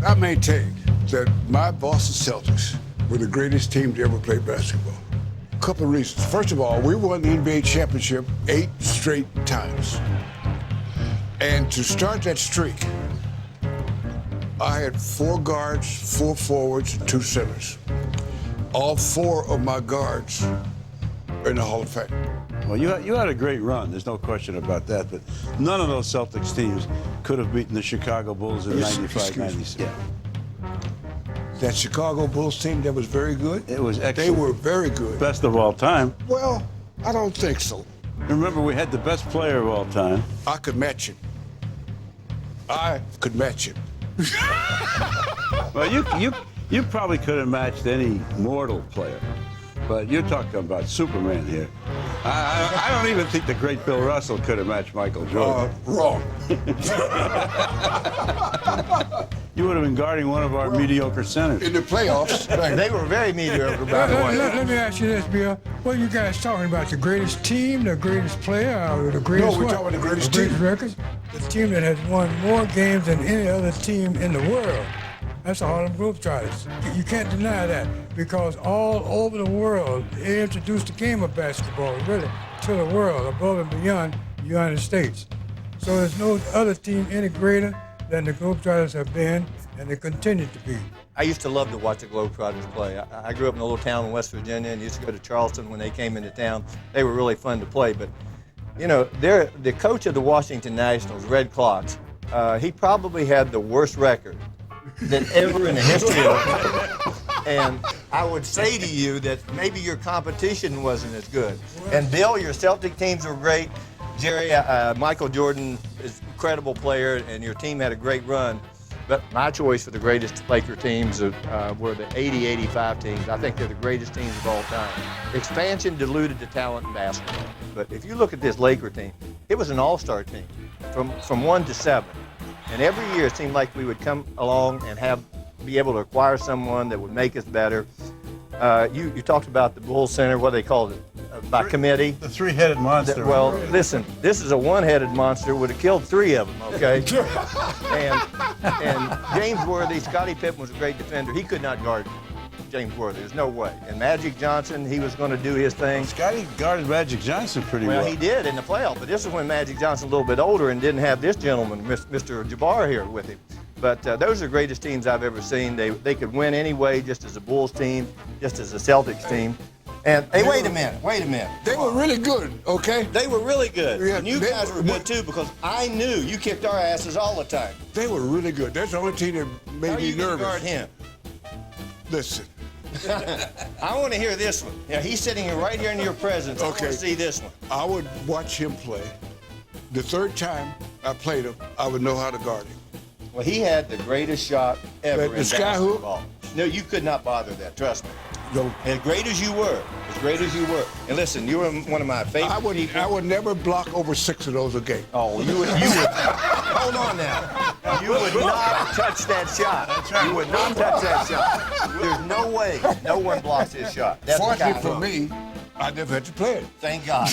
I maintain that my Boston Celtics were the greatest team to ever play basketball. A couple of reasons. First of all, we won the NBA championship 8 straight times. And to start that streak, I had 4 guards, 4 forwards, and 2 centers. All 4 of my guards are in the Hall of Fame. Well, you had a great run. There's no question about that. But none of those Celtics teams could have beaten the Chicago Bulls in '95, '96. Yeah. That Chicago Bulls team that was very good? It was excellent. They were very good. Best of all time. Well, I don't think so. Remember, we had the best player of all time. I could match him. I could match him. Well, you probably could have matched any mortal player. But you're talking about Superman here. I don't even think the great Bill Russell could have matched Michael Jordan. Wrong. You would have been guarding one of our mediocre centers. In the playoffs. They were very mediocre, by the way. Let me ask you this, Bill. What are you guys talking about? The greatest team, the greatest player, or the greatest No, we're talking about the greatest team. team. Records? The team that has won more games than any other team in the world. That's the Harlem Globetrotters. You can't deny that, because all over the world, they introduced the game of basketball, really, to the world, above and beyond the United States. So there's no other team any greater than the Globetrotters have been, and they continue to be. I used to love to watch the Globetrotters play. I grew up in a little town in West Virginia and used to go to Charleston when they came into town. They were really fun to play, but you know, the coach of the Washington Nationals, Red Clocks, he probably had the worst record than ever in the history of it. And I would say to you that maybe your competition wasn't as good. And Bill, your Celtic teams were great. Jerry, Michael Jordan is an incredible player, and your team had a great run. But my choice for the greatest Laker teams were the 80-85 teams. I think they're the greatest teams of all time. Expansion diluted the talent in basketball. But if you look at this Laker team, it was an all-star team from 1 to 7. And every year it seemed like we would come along and be able to acquire someone that would make us better. You talked about the Bulls Center, what they called it, by committee. The 3-headed monster. Well, listen, this is a 1-headed monster, would have killed 3 of them, okay? and James Worthy, Scottie Pippen was a great defender. He could not guard James Worthy. There's no way. And Magic Johnson, he was going to do his thing. Scottie guarded Magic Johnson pretty well. Well, he did in the playoff, but this is when Magic Johnson a little bit older and didn't have this gentleman, Mr. Jabbar, here with him. But those are the greatest teams I've ever seen. They could win anyway, just as a Bulls team, just as a Celtics team. And hey, wait a minute. They were really good, okay? They were really good. Yeah, and you guys were good too, because I knew you kicked our asses all the time. They were really good. That's the only team that made me nervous. Guard him? Listen. I want to hear this one. Yeah, he's sitting here right here in your presence. Okay. I want to see this one. I would watch him play. The 3rd time I played him, I would know how to guard him. Well, he had the greatest shot ever in The sky hoop? basketball. No, you could not bother that. Trust me. No. As great as you were, and listen, you were one of my favorite people. I would never block over 6 of those a game. Oh, you would. Hold on now. You would not touch that shot. That's right. You would not touch that shot. There's no way no one blocks his shot. That's Fortunately for me, I never had to play it. Thank God.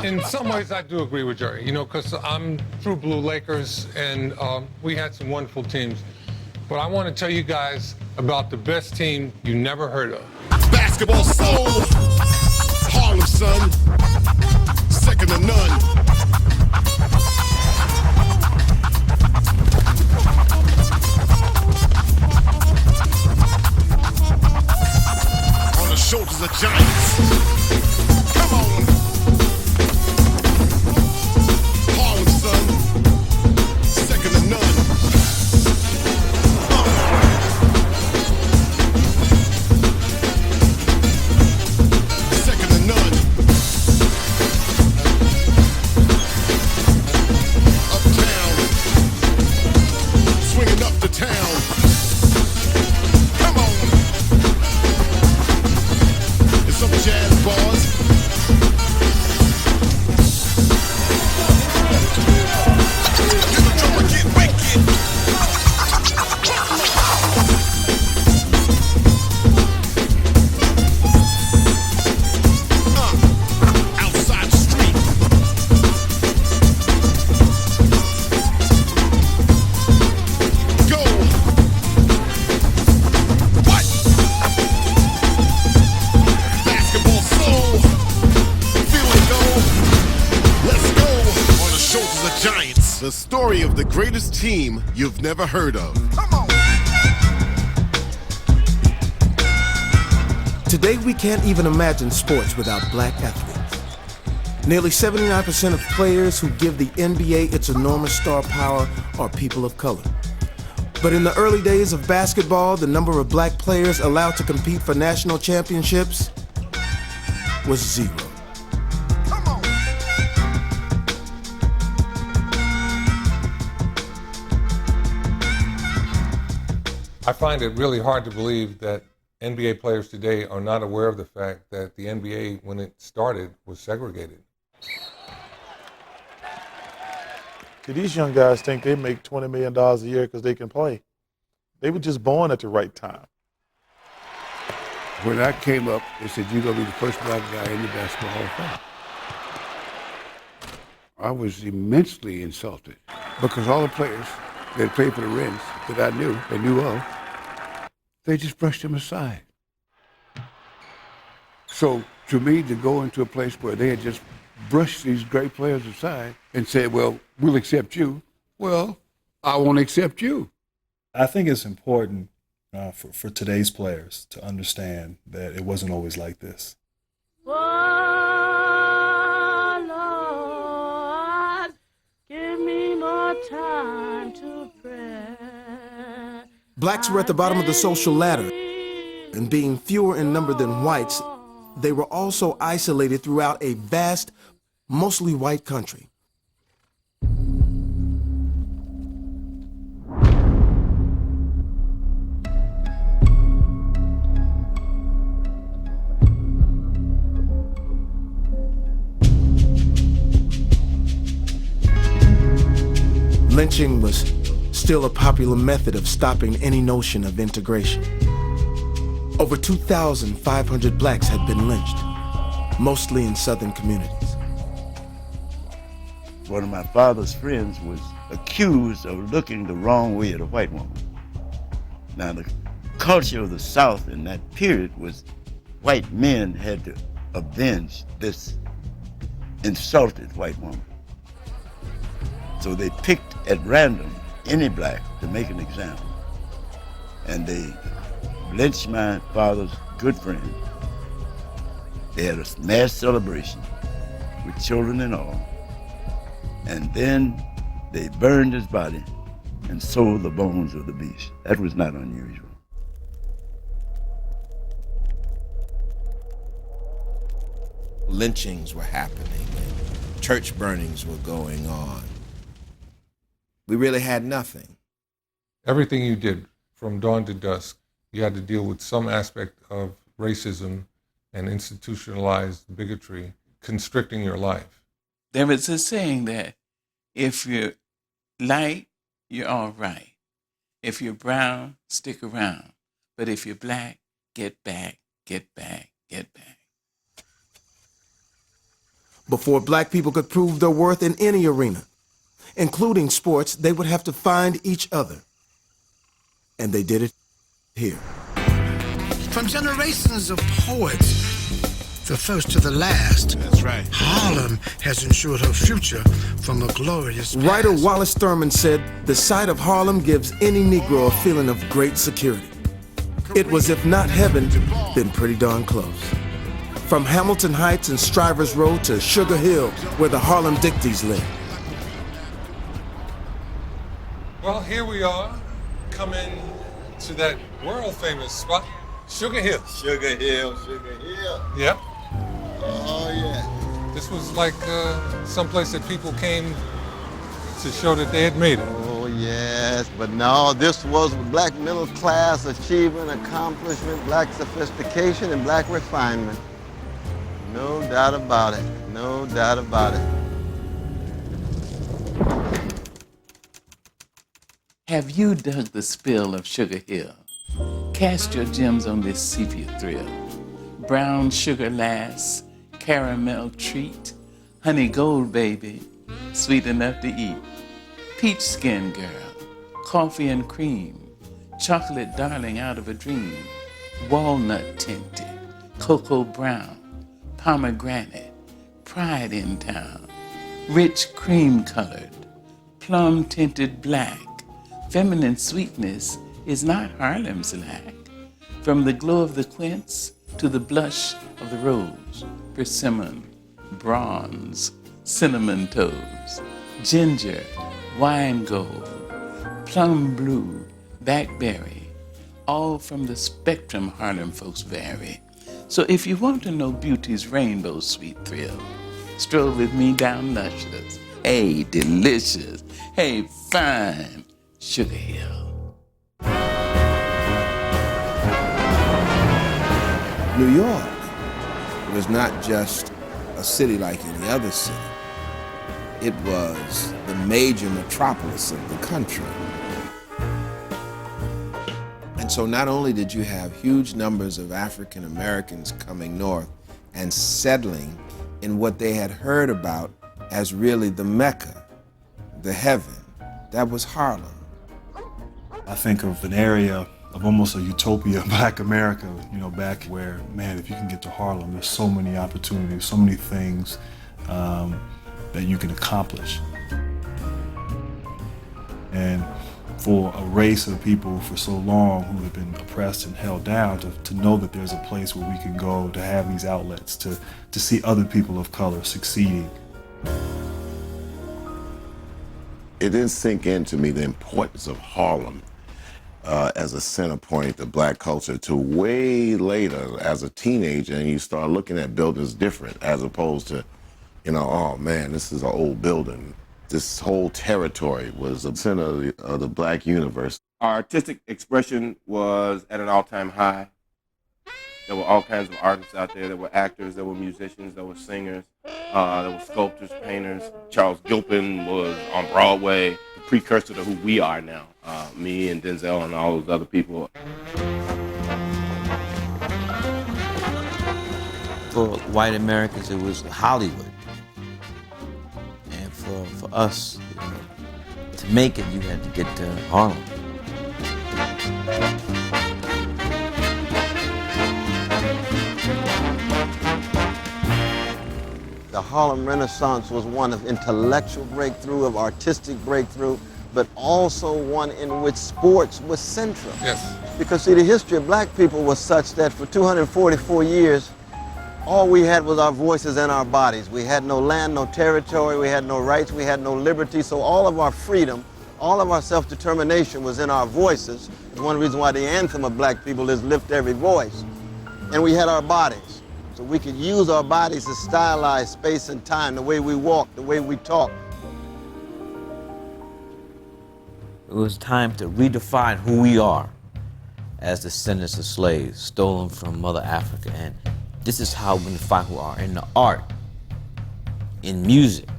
In some ways, I do agree with Jerry, you know, because I'm True Blue Lakers, and we had some wonderful teams. But I want to tell you guys about the best team you never heard of. Basketball soul, Harlem, son, second to none. On the shoulders of giants. Come on. Harlem, son, second to none. The story of the greatest team you've never heard of. Come on. Today, we can't even imagine sports without black athletes. Nearly 79% of players who give the NBA its enormous star power are people of color. But in the early days of basketball, the number of black players allowed to compete for national championships was 0. Come on. I find it really hard to believe that NBA players today are not aware of the fact that the NBA, when it started, was segregated. See, these young guys think they make $20 million a year because they can play. They were just born at the right time. When I came up, they said, you're going to be the first black guy in the Basketball Hall of Fame. I was immensely insulted because all the players that played for the Rens that I knew of, they just brushed them aside. So to me, to go into a place where they had just brushed these great players aside and said, well, we'll accept you. Well, I won't accept you. I think it's important for today's players to understand that it wasn't always like this. Oh, Lord, give me more time to pray. Blacks were at the bottom of the social ladder, and being fewer in number than whites, they were also isolated throughout a vast, mostly white country. Lynching was still a popular method of stopping any notion of integration. Over 2,500 blacks had been lynched, mostly in southern communities. One of my father's friends was accused of looking the wrong way at a white woman. Now, the culture of the South in that period was white men had to avenge this insulted white woman. So they picked at random any black to make an example. And they lynched my father's good friend. They had a mass celebration with children and all. And then they burned his body and sold the bones of the beast. That was not unusual. Lynchings were happening and church burnings were going on. We really had nothing. Everything you did from dawn to dusk, you had to deal with some aspect of racism and institutionalized bigotry constricting your life. There was a saying that if you're light, you're all right. If you're brown, stick around. But if you're black, get back, get back, get back. Before black people could prove their worth in any arena, including sports, they would have to find each other. And they did it here. From generations of poets, the first to the last. That's right. Harlem has ensured her future from a glorious past. Writer Wallace Thurman said, the sight of Harlem gives any Negro a feeling of great security. It was, if not heaven, then pretty darn close. From Hamilton Heights and Strivers Road to Sugar Hill, where the Harlem Dicties lived. Well, here we are, coming to that world-famous spot, Sugar Hill. Sugar Hill, Sugar Hill. Yep. Oh, yeah. This was like someplace that people came to show that they had made it. Oh, yes, but no, this was black middle class achievement, accomplishment, black sophistication, and black refinement. No doubt about it. No doubt about it. Have you dug the spill of Sugar Hill? Cast your gems on this sepia thrill. Brown sugar lass, caramel treat, honey gold baby, sweet enough to eat. Peach skin girl, coffee and cream, chocolate darling out of a dream, walnut tinted, cocoa brown, pomegranate, pride in town, rich cream colored, plum-tinted black. Feminine sweetness is not Harlem's lack. From the glow of the quince to the blush of the rose, persimmon, bronze, cinnamon toes, ginger, wine gold, plum blue, blackberry, all from the spectrum Harlem folks vary. So if you want to know beauty's rainbow sweet thrill, stroll with me down luscious, hey, delicious, hey, fine, Sugar Hill. New York was not just a city like any other city. It was the major metropolis of the country. And so not only did you have huge numbers of African Americans coming north and settling in what they had heard about as really the Mecca, the heaven, that was Harlem. I think of an area of almost a utopia, Black America, back where, man, if you can get to Harlem, there's so many opportunities, so many things that you can accomplish. And for a race of people for so long who have been oppressed and held down, to know that there's a place where we can go to have these outlets, to see other people of color succeeding. It didn't sink into me the importance of Harlem as a center point of black culture till way later as a teenager, and you start looking at buildings different as opposed to, oh man, this is an old building. This whole territory was the center of the black universe. Our artistic expression was at an all-time high. There were all kinds of artists out there. There were actors, there were musicians, there were singers, there were sculptors, painters. Charles Gilpin was on Broadway, the precursor to who we are now. Me and Denzel and all those other people. For white Americans, it was Hollywood. And for us, to make it, you had to get to Harlem. The Harlem Renaissance was one of intellectual breakthrough, of artistic breakthrough, but also one in which sports was central. Yes. Because see, the history of black people was such that for 244 years, all we had was our voices and our bodies. We had no land, no territory, we had no rights, we had no liberty, so all of our freedom, all of our self-determination was in our voices. It's one reason why the anthem of black people is lift every voice. And we had our bodies. So we could use our bodies to stylize space and time, the way we walk, the way we talk. It was time to redefine who we are as descendants of slaves stolen from Mother Africa. And this is how we define who we are in the art, in music,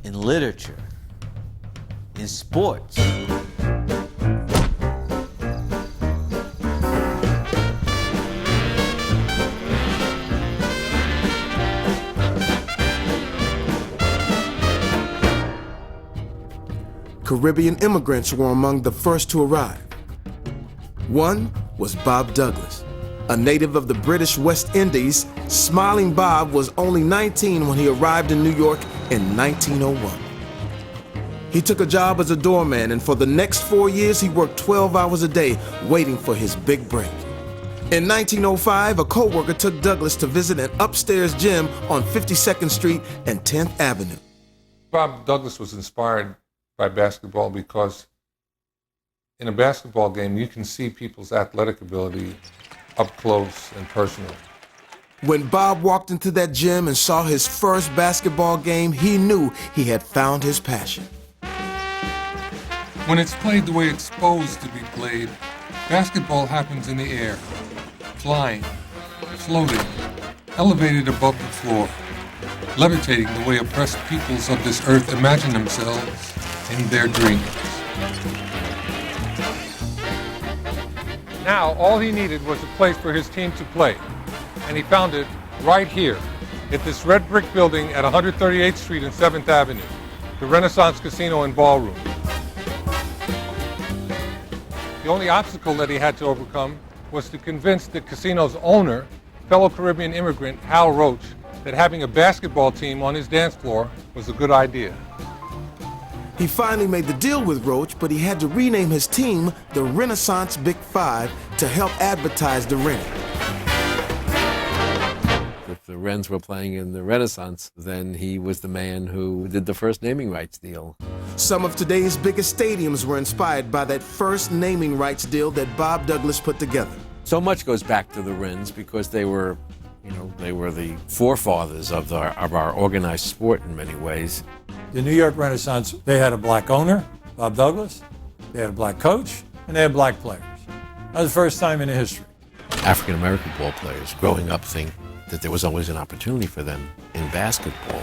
in literature, in sports. Caribbean immigrants were among the first to arrive. One was Bob Douglas, a native of the British West Indies. Smiling Bob was only 19 when he arrived in New York in 1901. He took a job as a doorman, and for the next 4 years, he worked 12 hours a day waiting for his big break. In 1905, a co-worker took Douglas to visit an upstairs gym on 52nd Street and 10th Avenue. Bob Douglas was inspired by basketball because in a basketball game, you can see people's athletic ability up close and personal. When Bob walked into that gym and saw his first basketball game, he knew he had found his passion. When it's played the way it's supposed to be played, basketball happens in the air, flying, floating, elevated above the floor, levitating the way oppressed peoples of this earth imagine themselves in their dreams. Now, all he needed was a place for his team to play, and he found it right here at this red brick building at 138th Street and 7th Avenue, the Renaissance Casino and Ballroom. The only obstacle that he had to overcome was to convince the casino's owner, fellow Caribbean immigrant Hal Roach, that having a basketball team on his dance floor was a good idea. He finally made the deal with Roach, but he had to rename his team the Renaissance Big Five to help advertise the Rennie. If the Rens were playing in the Renaissance, then he was the man who did the first naming rights deal. Some of today's biggest stadiums were inspired by that first naming rights deal that Bob Douglas put together. So much goes back to the Rens because they were, they were the forefathers of our organized sport in many ways. The New York Renaissance, they had a black owner, Bob Douglas, they had a black coach, and they had black players. That was the first time in history. African American ball players growing up think that there was always an opportunity for them in basketball,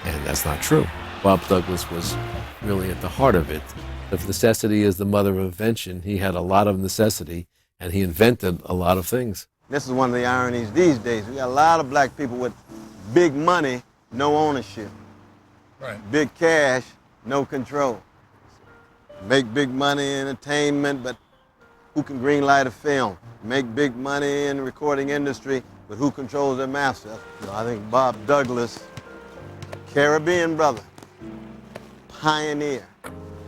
and that's not true. Bob Douglas was really at the heart of it. If necessity is the mother of invention, he had a lot of necessity, and he invented a lot of things. This is one of the ironies these days. We got a lot of black people with big money, no ownership. Right. Big cash, no control. Make big money in entertainment, but who can greenlight a film? Make big money in the recording industry, but who controls their master? I think Bob Douglas, Caribbean brother, pioneer,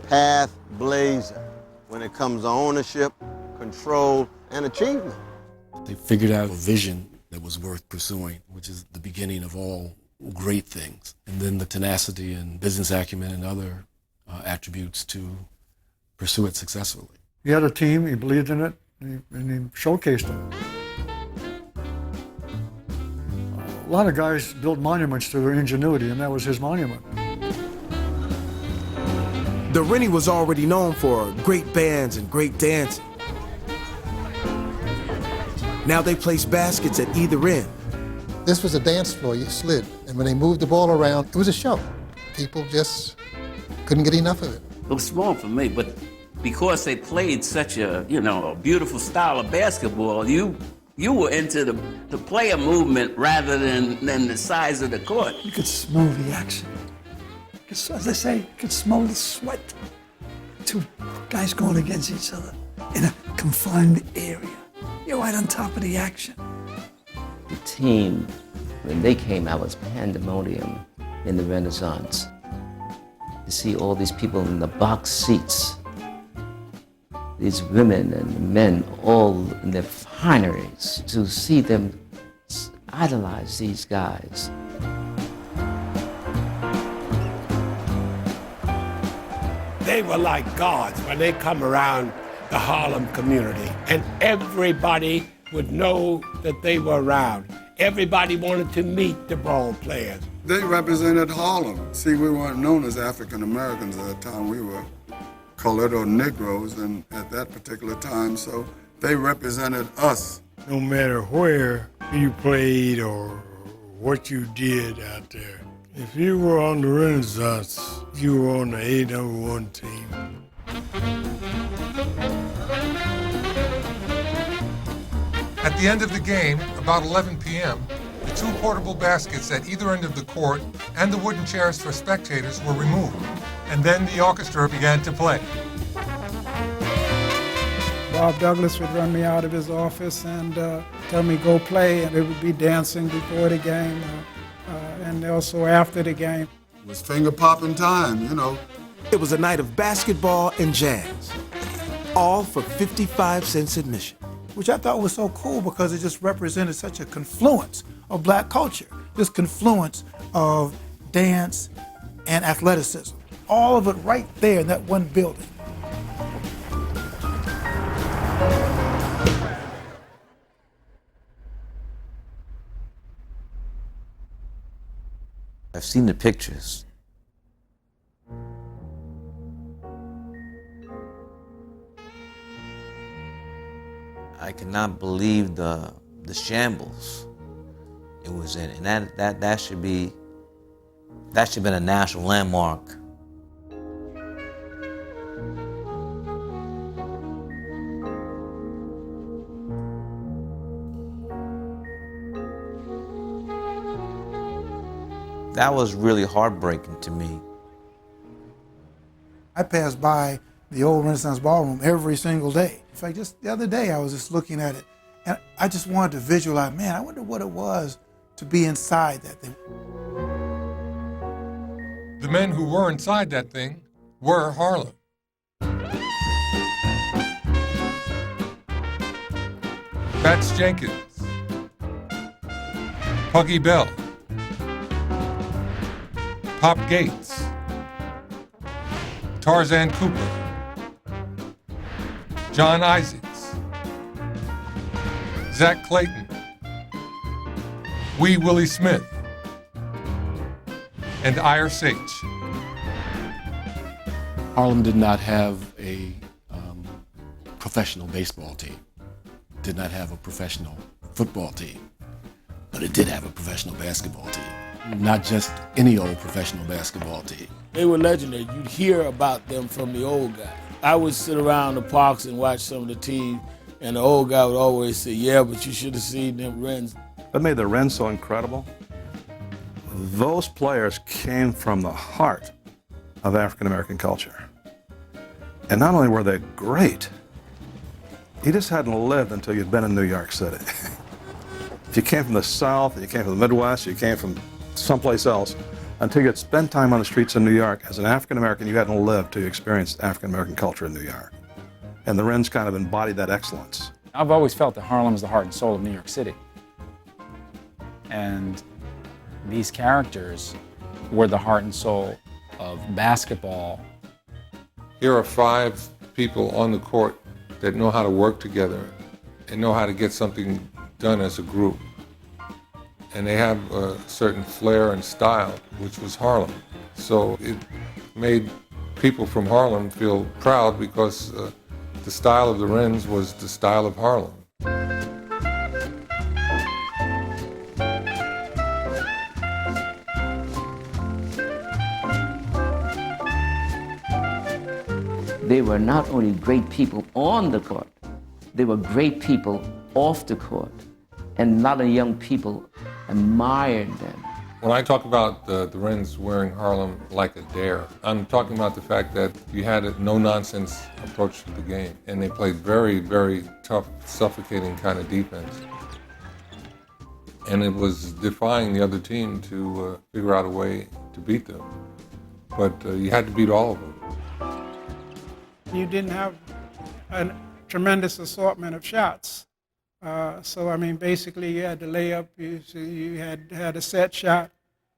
path blazer when it comes to ownership, control, and achievement. They figured out a vision that was worth pursuing, which is the beginning of all great things. And then the tenacity and business acumen and other attributes to pursue it successfully. He had a team, he believed in it, and he showcased it. A lot of guys built monuments to their ingenuity, and that was his monument. The Rennie was already known for great bands and great dancing. Now they place baskets at either end. This was a dance floor, you slid, and when they moved the ball around, it was a show. People just couldn't get enough of it. It was small for me, but because they played such a, a beautiful style of basketball, you were into the player movement rather than the size of the court. You could smell the action. As they say, you could smell the sweat. Two guys going against each other in a confined area. You're right on top of the action. The team, when they came out, was pandemonium in the Renaissance. To see all these people in the box seats, these women and men all in their fineries, to see them idolize these guys. They were like gods when they come around the Harlem community, and everybody would know that they were around. Everybody wanted to meet the ball players. They represented Harlem. See, we weren't known as African Americans at the time. We were colored or Negroes and at that particular time, so they represented us. No matter where you played or what you did out there, if you were on the Renaissance, you were on the A1 team. At the end of the game, about 11 p.m., the two portable baskets at either end of the court and the wooden chairs for spectators were removed, and then the orchestra began to play. Bob Douglas would run me out of his office and tell me go play, and it would be dancing before the game and also after the game. It was finger-popping time, It was a night of basketball and jazz, all for 55 cents admission. Which I thought was so cool because it just represented such a confluence of black culture, this confluence of dance and athleticism. All of it right there in that one building. I've seen the pictures. I cannot believe the shambles it was in, and that should have been a national landmark. That was really heartbreaking to me. I passed by the old Renaissance Ballroom every single day. In fact, just the other day I was just looking at it and I just wanted to visualize, man, I wonder what it was to be inside that thing. The men who were inside that thing were Harlem. Fats Jenkins, Puggy Bell, Pop Gates, Tarzan Cooper, John Isaacs, Zach Clayton, Wee Willie Smith, and Ire Sage. Harlem did not have a professional baseball team, did not have a professional football team, but it did have a professional basketball team. Not just any old professional basketball team. They were legendary. You'd hear about them from the old guys. I would sit around the parks and watch some of the teams, and the old guy would always say, yeah, but you should have seen them Rens. What made the Rens so incredible? Those players came from the heart of African American culture. And not only were they great, you just hadn't lived until you'd been in New York City. If you came from the South, you came from the Midwest, you came from someplace else, until you had spent time on the streets of New York as an African American, you hadn't lived till you experienced African American culture in New York. And the Rens kind of embodied that excellence. I've always felt that Harlem is the heart and soul of New York City. And these characters were the heart and soul of basketball. Here are 5 people on the court that know how to work together and know how to get something done as a group. And they have a certain flair and style, which was Harlem. So it made people from Harlem feel proud because the style of the Rens was the style of Harlem. They were not only great people on the court, they were great people off the court. And a lot of young people admired them. When I talk about the Rens wearing Harlem like a dare, I'm talking about the fact that you had a no-nonsense approach to the game, and they played very, very tough, suffocating kind of defense. And it was defying the other team to figure out a way to beat them. But you had to beat all of them. You didn't have a tremendous assortment of shots. So, I mean, basically you had to lay up, you had a set shot,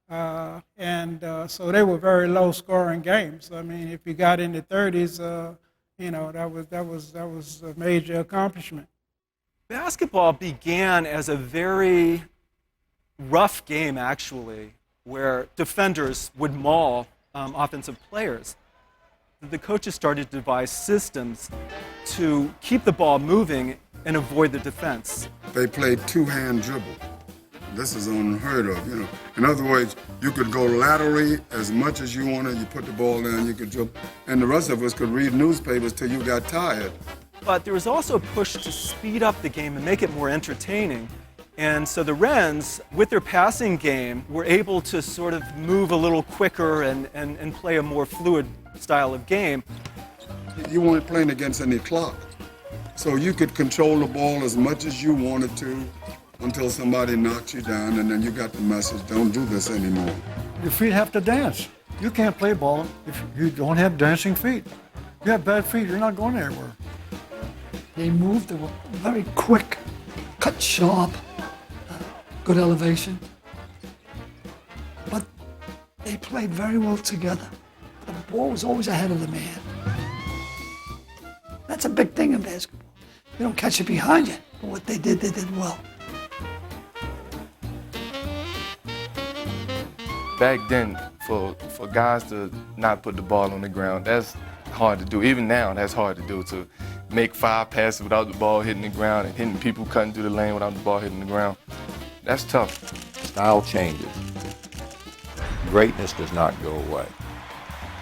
and so they were very low-scoring games. I mean, if you got in the 30s, you know, that was a major accomplishment. Basketball began as a very rough game, actually, where defenders would maul offensive players. The coaches started to devise systems to keep the ball moving and avoid the defense. They played two-hand dribble. This is unheard of, you know. In other words, you could go laterally as much as you wanted. You put the ball down, you could dribble. And the rest of us could read newspapers till you got tired. But there was also a push to speed up the game and make it more entertaining. And so the Rens, with their passing game, were able to sort of move a little quicker and play a more fluid style of game. You weren't playing against any clock. So you could control the ball as much as you wanted to until somebody knocked you down, and then you got the message, don't do this anymore. Your feet have to dance. You can't play ball if you don't have dancing feet. If you have bad feet, you're not going anywhere. They moved, they were very quick, cut sharp, good elevation. But they played very well together. The ball was always ahead of the man. That's a big thing in basketball. You don't catch it behind you, but what they did well. Back then, for guys to not put the ball on the ground, that's hard to do. Even now, that's hard to do, to make 5 passes without the ball hitting the ground and hitting people cutting through the lane without the ball hitting the ground. That's tough. Style changes. Greatness does not go away.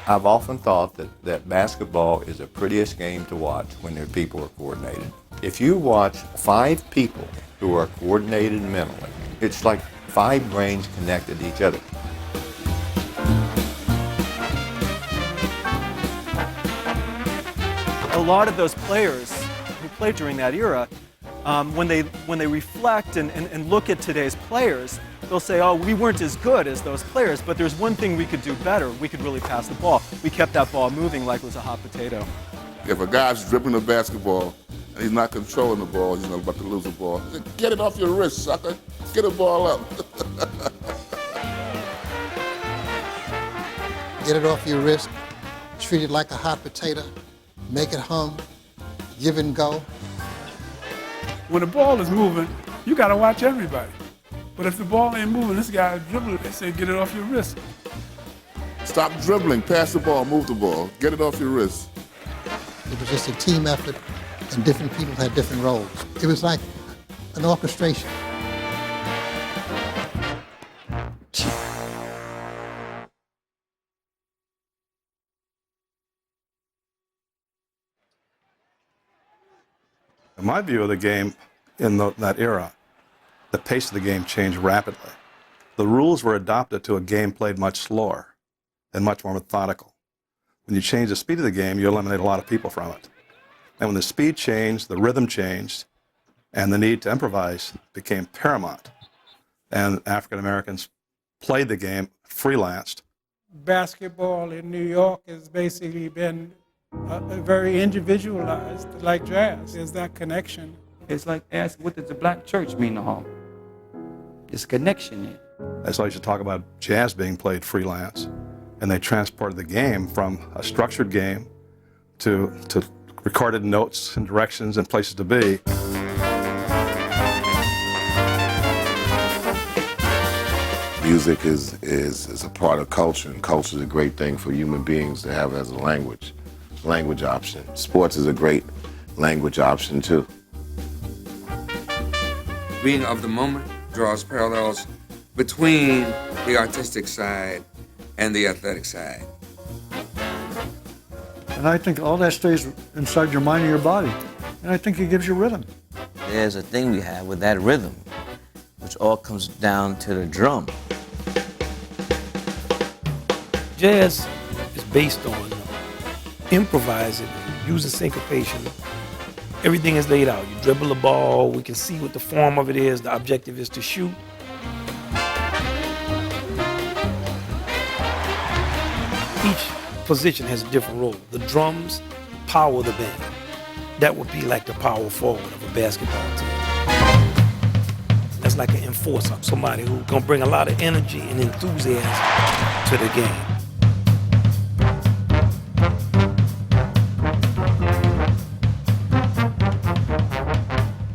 I've often thought that basketball is the prettiest game to watch when their people are coordinated. If you watch 5 people who are coordinated mentally, it's like 5 brains connected to each other. A lot of those players who played during that era, when they reflect and look at today's players, they'll say, oh, we weren't as good as those players, but there's one thing we could do better. We could really pass the ball. We kept that ball moving like it was a hot potato. If a guy's dribbling a basketball and he's not controlling the ball, he's not about to lose the ball. Get it off your wrist, sucker. Get the ball up. Get it off your wrist, treat it like a hot potato, make it hum, give and go. When the ball is moving, you got to watch everybody. But if the ball ain't moving, this guy is dribbling, they say get it off your wrist. Stop dribbling, pass the ball, move the ball. Get it off your wrist. It was just a team effort, and different people had different roles. It was like an orchestration. In my view of the game in that era, the pace of the game changed rapidly. The rules were adopted to a game played much slower and much more methodical. When you change the speed of the game, you eliminate a lot of people from it. And when the speed changed, the rhythm changed, and the need to improvise became paramount. And African Americans played the game, freelanced. Basketball in New York has basically been very individualized, like jazz. There's that connection. It's like ask, what does the black church mean to Harlem? There's a connection there. That's why you should talk about jazz being played freelance. And they transported the game from a structured game to recorded notes and directions and places to be. Music is a part of culture, and culture is a great thing for human beings to have as a language option. Sports is a great language option too. Being of the moment draws parallels between the artistic side and the athletic side. And I think all that stays inside your mind and your body. And I think it gives you rhythm. There's a thing we have with that rhythm, which all comes down to the drum. Jazz is based on improvising, using syncopation. Everything is laid out. You dribble the ball, we can see what the form of it is, the objective is to shoot. Each position has a different role. The drums power the band. That would be like the power forward of a basketball team. That's like an enforcer, somebody who's gonna bring a lot of energy and enthusiasm to the game.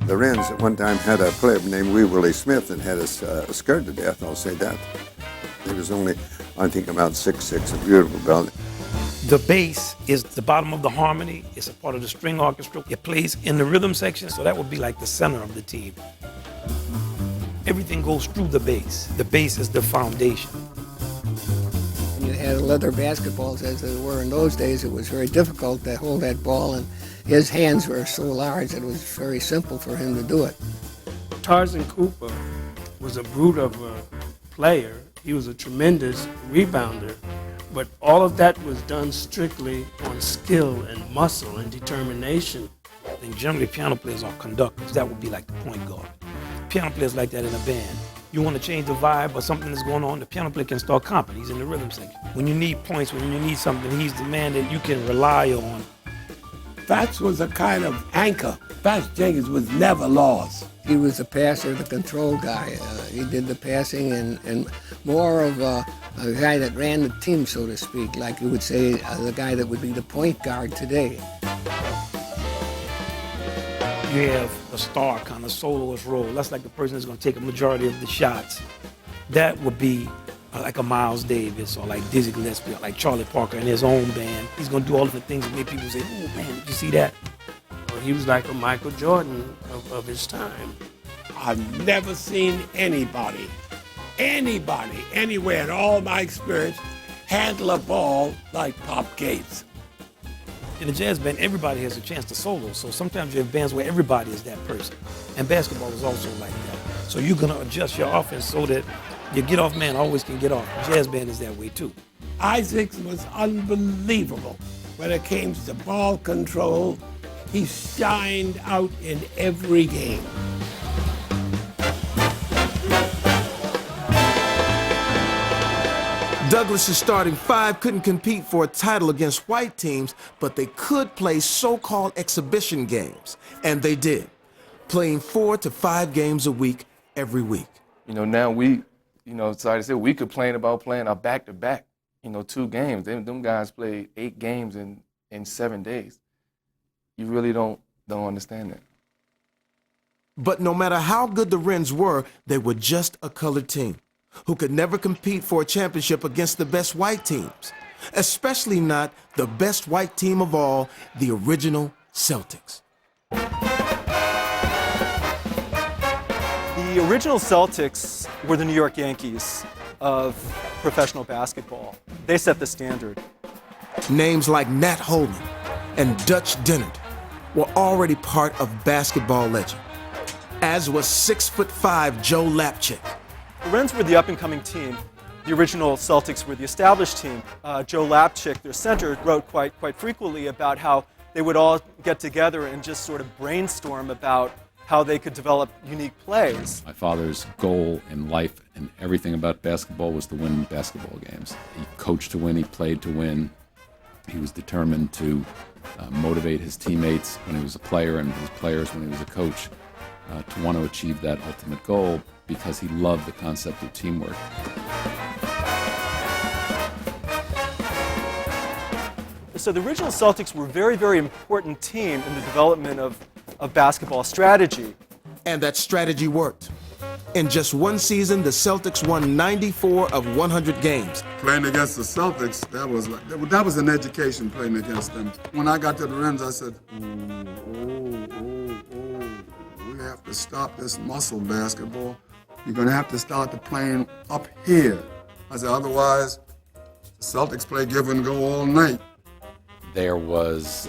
The Rens at one time had a player named Wee Willie Smith and had us scared to death, I'll say that. He was only, I think, about 6'6", a beautiful belly. The bass is the bottom of the harmony. It's a part of the string orchestra. It plays in the rhythm section, so that would be like the center of the team. Everything goes through the bass. The bass is the foundation. When you had leather basketballs, as they were in those days, it was very difficult to hold that ball, and his hands were so large that it was very simple for him to do it. Tarzan Cooper was a brute of a player. He was a tremendous rebounder, but all of that was done strictly on skill and muscle and determination. And generally, piano players are conductors. That would be like the point guard. Piano players like that in a band. You want to change the vibe or something that's going on, the piano player can start comping. He's in the rhythm section. When you need points, when you need something, he's the man that you can rely on. Fats was a kind of anchor. Fats Jenkins was never lost. He was the passer, the control guy. He did the passing and more of a guy that ran the team, so to speak, like you would say, the guy that would be the point guard today. You have a star kind of soloist role. That's like the person that's going to take a majority of the shots. That would be like a Miles Davis or like Dizzy Gillespie or like Charlie Parker in his own band. He's going to do all of the things that make people say, oh man, did you see that? Well, he was like a Michael Jordan of his time. I've never seen anybody, anywhere in all my experience, handle a ball like Pop Gates. In a jazz band, everybody has a chance to solo, so sometimes you have bands where everybody is that person. And basketball is also like that. So you're gonna adjust your offense so that your get-off man always can get off. Jazz band is that way too. Isaacs was unbelievable when it came to ball control. He shined out in every game. Douglas's starting five couldn't compete for a title against white teams, but they could play so-called exhibition games, and they did, playing 4 to 5 games a week every week. You know, now we, sorry to say, we complain about playing a back-to-back, 2 games. Them guys played 8 games in 7 days. You really don't understand that. But no matter how good the Rens were, they were just a colored team who could never compete for a championship against the best white teams, especially not the best white team of all, the original Celtics. The original Celtics were the New York Yankees of professional basketball. They set the standard. Names like Nat Holman and Dutch Dennard were already part of basketball legend, as was 6'5" Joe Lapchick. The Rens were the up-and-coming team. The original Celtics were the established team. Joe Lapchick, their center, wrote quite frequently about how they would all get together and just sort of brainstorm about how they could develop unique plays. My father's goal in life and everything about basketball was to win basketball games. He coached to win, he played to win. He was determined to motivate his teammates when he was a player and his players when he was a coach to want to achieve that ultimate goal because he loved the concept of teamwork. So the original Celtics were a very important team in the development of basketball strategy. And that strategy worked. In just one season, the Celtics won 94 of 100 games. Playing against the Celtics, that was an education playing against them. When I got to the Rens, I said, we have to stop this muscle basketball. You're going to have to start the playing up here. I said, otherwise, the Celtics play give and go all night. There was,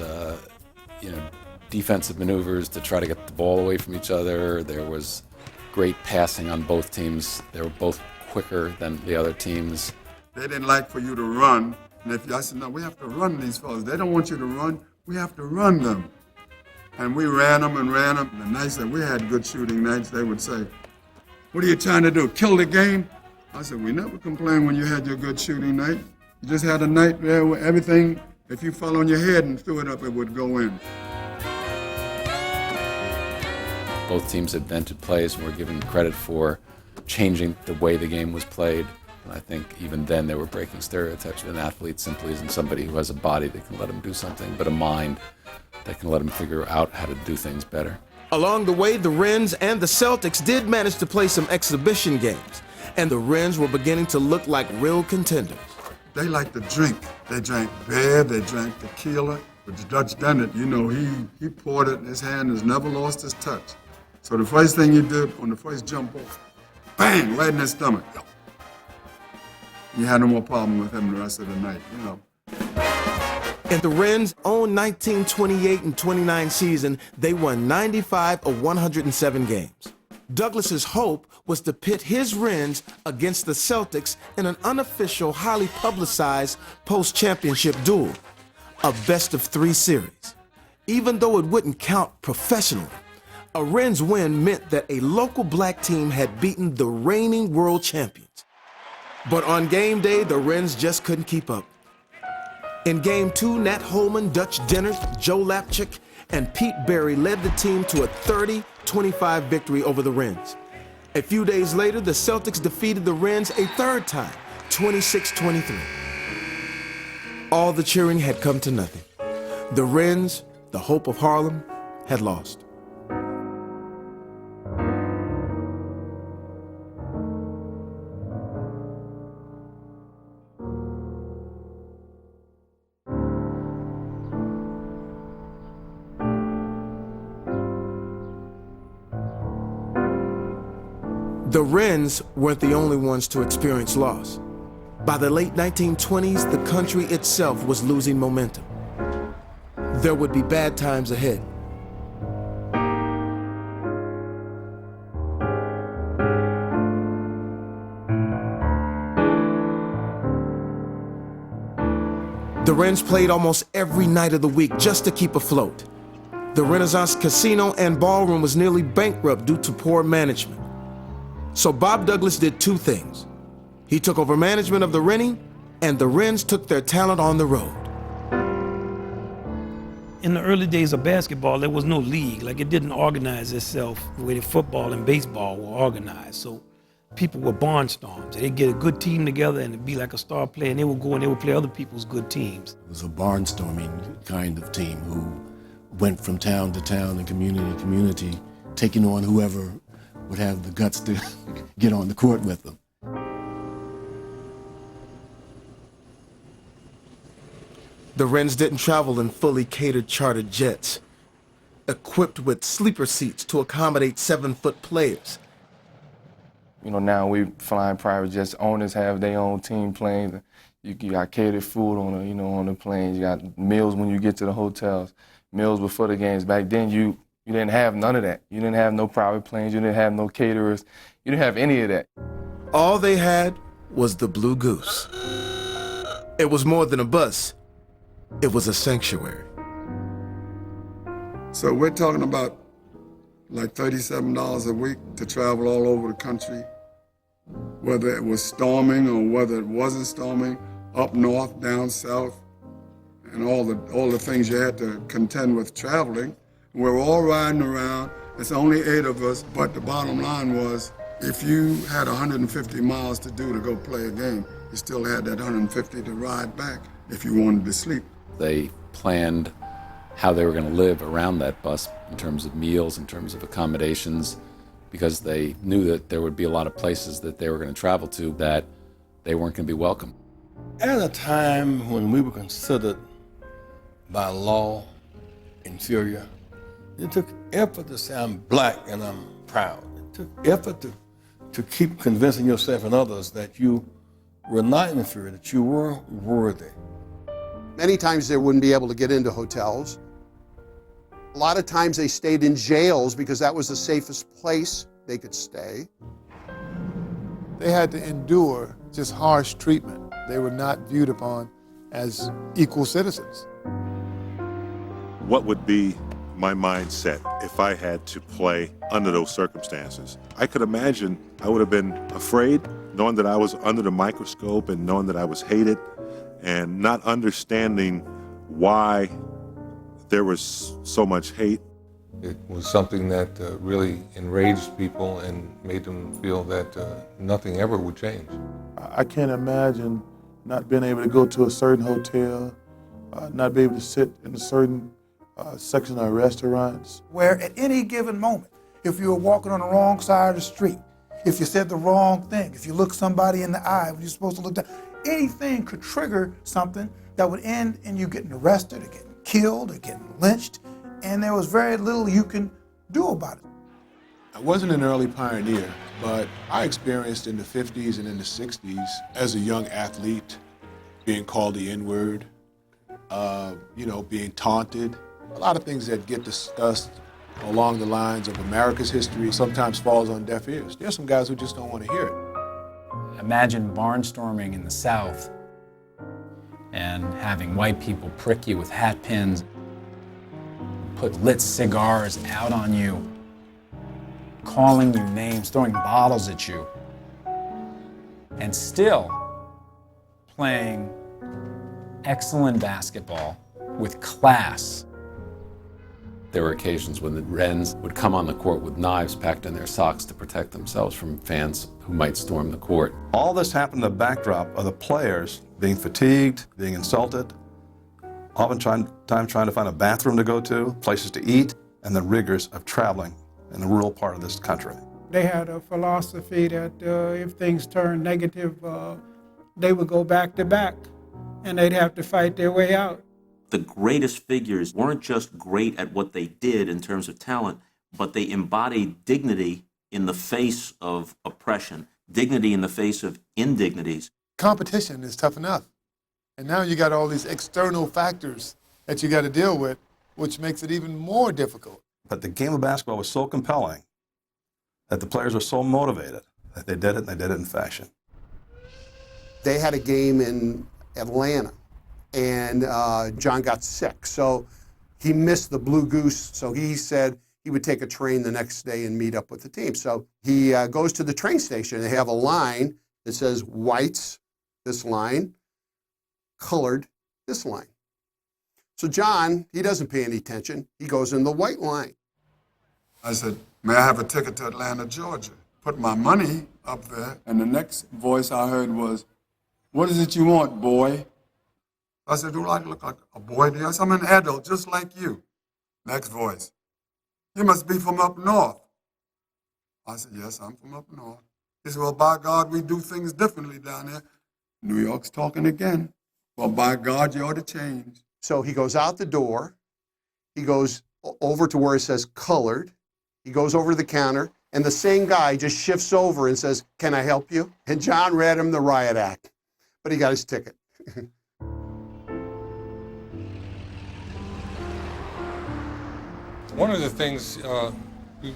defensive maneuvers to try to get the ball away from each other. There was great passing on both teams. They were both quicker than the other teams. They didn't like for you to run. And I said, no, we have to run these fellas. They don't want you to run. We have to run them. And we ran them. And the nights that we had good shooting nights, they would say, what are you trying to do, kill the game? I said, we never complained when you had your good shooting night. You just had a night there where everything, if you fell on your head and threw it up, it would go in. Both teams invented plays and were given credit for changing the way the game was played. And I think even then they were breaking stereotypes. An athlete simply isn't somebody who has a body that can let him do something, but a mind that can let him figure out how to do things better. Along the way, the Rens and the Celtics did manage to play some exhibition games, and the Rens were beginning to look like real contenders. They like to drink. They drank beer, they drank tequila. But the Dutch Dennard, he poured it in his hand and has never lost his touch. So the first thing he did on the first jump off, bang, right in his stomach. You had no more problem with him the rest of the night, In the Rens' own 1928 and 29 season, they won 95 of 107 games. Douglas's hope was to pit his Rens against the Celtics in an unofficial, highly publicized post-championship duel, a best-of-3 series. Even though it wouldn't count professionally, a Rens win meant that a local black team had beaten the reigning world champions. But on game day, the Rens just couldn't keep up. In Game 2, Nat Holman, Dutch Dennard, Joe Lapchick, and Pete Berry led the team to a 30-25 victory over the Rens. A few days later, the Celtics defeated the Rens a third time, 26-23. All the cheering had come to nothing. The Rens, the hope of Harlem, had lost. The Rens weren't the only ones to experience loss. By the late 1920s, the country itself was losing momentum. There would be bad times ahead. The Rens played almost every night of the week just to keep afloat. The Renaissance Casino and Ballroom was nearly bankrupt due to poor management. So Bob Douglas did two things. He took over management of the Rennie and the Rens took their talent on the road. In the early days of basketball, there was no league. Like, it didn't organize itself the way that football and baseball were organized. So people were barnstorms. They'd get a good team together and it'd be like a star player, and they would go and they would play other people's good teams. It was a barnstorming kind of team who went from town to town and community to community, taking on whoever would have the guts to get on the court with them. The Rens didn't travel in fully catered chartered jets, equipped with sleeper seats to accommodate 7-foot players. You know, now we flying private jets. Owners have their own team planes. You got catered food on the planes. You got meals when you get to the hotels. Meals before the games. Back then, you didn't have none of that. You didn't have no private planes. You didn't have no caterers. You didn't have any of that. All they had was the Blue Goose. It was more than a bus. It was a sanctuary. So we're talking about like $37 a week to travel all over the country, whether it was storming or whether it wasn't storming, up north, down south, and all the things you had to contend with traveling. We were all riding around. It's only 8 of us, but the bottom line was, if you had 150 miles to do to go play a game, you still had that 150 to ride back if you wanted to sleep. They planned how they were going to live around that bus in terms of meals, in terms of accommodations, because they knew that there would be a lot of places that they were going to travel to that they weren't going to be welcome. At a time when we were considered by law inferior, it took effort to say I'm black and I'm proud. It took effort to keep convincing yourself and others that you were not inferior, that you were worthy. Many times they wouldn't be able to get into hotels. A lot of times they stayed in jails because that was the safest place they could stay. They had to endure just harsh treatment. They were not viewed upon as equal citizens. What would be my mindset if I had to play under those circumstances? I could imagine I would have been afraid, knowing that I was under the microscope and knowing that I was hated, and not understanding why there was so much hate. It was something that really enraged people and made them feel that nothing ever would change. I can't imagine not being able to go to a certain hotel, not be able to sit in a certain section of restaurants. Where at any given moment, if you were walking on the wrong side of the street, if you said the wrong thing, if you looked somebody in the eye when you're supposed to look down, anything could trigger something that would end in you getting arrested or getting killed or getting lynched, and there was very little you can do about it. I wasn't an early pioneer, but I experienced in the 50s and in the 60s as a young athlete being called the N-word, being taunted. A lot of things that get discussed along the lines of America's history sometimes falls on deaf ears. There's some guys who just don't want to hear it. Imagine barnstorming in the South and having white people prick you with hat pins, put lit cigars out on you, calling you names, throwing bottles at you, and still playing excellent basketball with class. There were occasions when the Rens would come on the court with knives packed in their socks to protect themselves from fans who might storm the court. All this happened in the backdrop of the players being fatigued, being insulted, oftentimes trying to find a bathroom to go to, places to eat, and the rigors of traveling in the rural part of this country. They had a philosophy that if things turned negative, they would go back to back, and they'd have to fight their way out. The greatest figures weren't just great at what they did in terms of talent, but they embodied dignity in the face of oppression, dignity in the face of indignities. Competition is tough enough. And now you got all these external factors that you got to deal with, which makes it even more difficult. But the game of basketball was so compelling that the players were so motivated that they did it, and they did it in fashion. They had a game in Atlanta, and John got sick, so he missed the Blue Goose, so he said he would take a train the next day and meet up with the team. So he goes to the train station. They have a line that says whites, this line, colored this line. So John, he doesn't pay any attention. He goes in the white line. I said, may I have a ticket to Atlanta, Georgia? Put my money up there, and the next voice I heard was, what is it you want, boy? I said, do I look like a boy? Yes, I'm an adult, just like you. Next voice, you must be from up north. I said, yes, I'm from up north. He said, well, by God, we do things differently down there. New York's talking again. Well, by God, you ought to change. So he goes out the door. He goes over to where it says colored. He goes over to the counter, and the same guy just shifts over and says, can I help you? And John read him the riot act, but he got his ticket. One of the things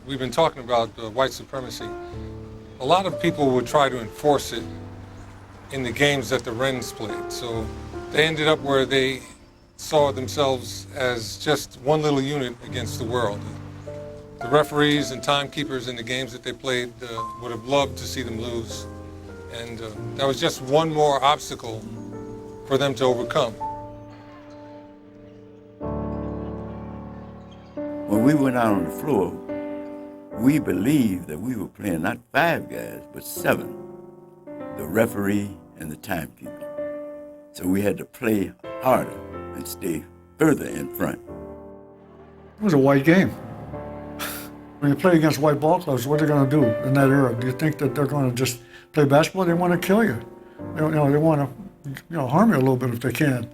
we've been talking about, white supremacy, a lot of people would try to enforce it in the games that the Rens played. So they ended up where they saw themselves as just one little unit against the world. The referees and timekeepers in the games that they played would have loved to see them lose. And that was just one more obstacle for them to overcome. When we went out on the floor, we believed that we were playing not 5 guys, but 7. The referee and the timekeeper. So we had to play harder and stay further in front. It was a white game. When you play against white ball clubs, what are they going to do in that era? Do you think that they're going to just play basketball? They want to kill you. They want to, harm you a little bit if they can.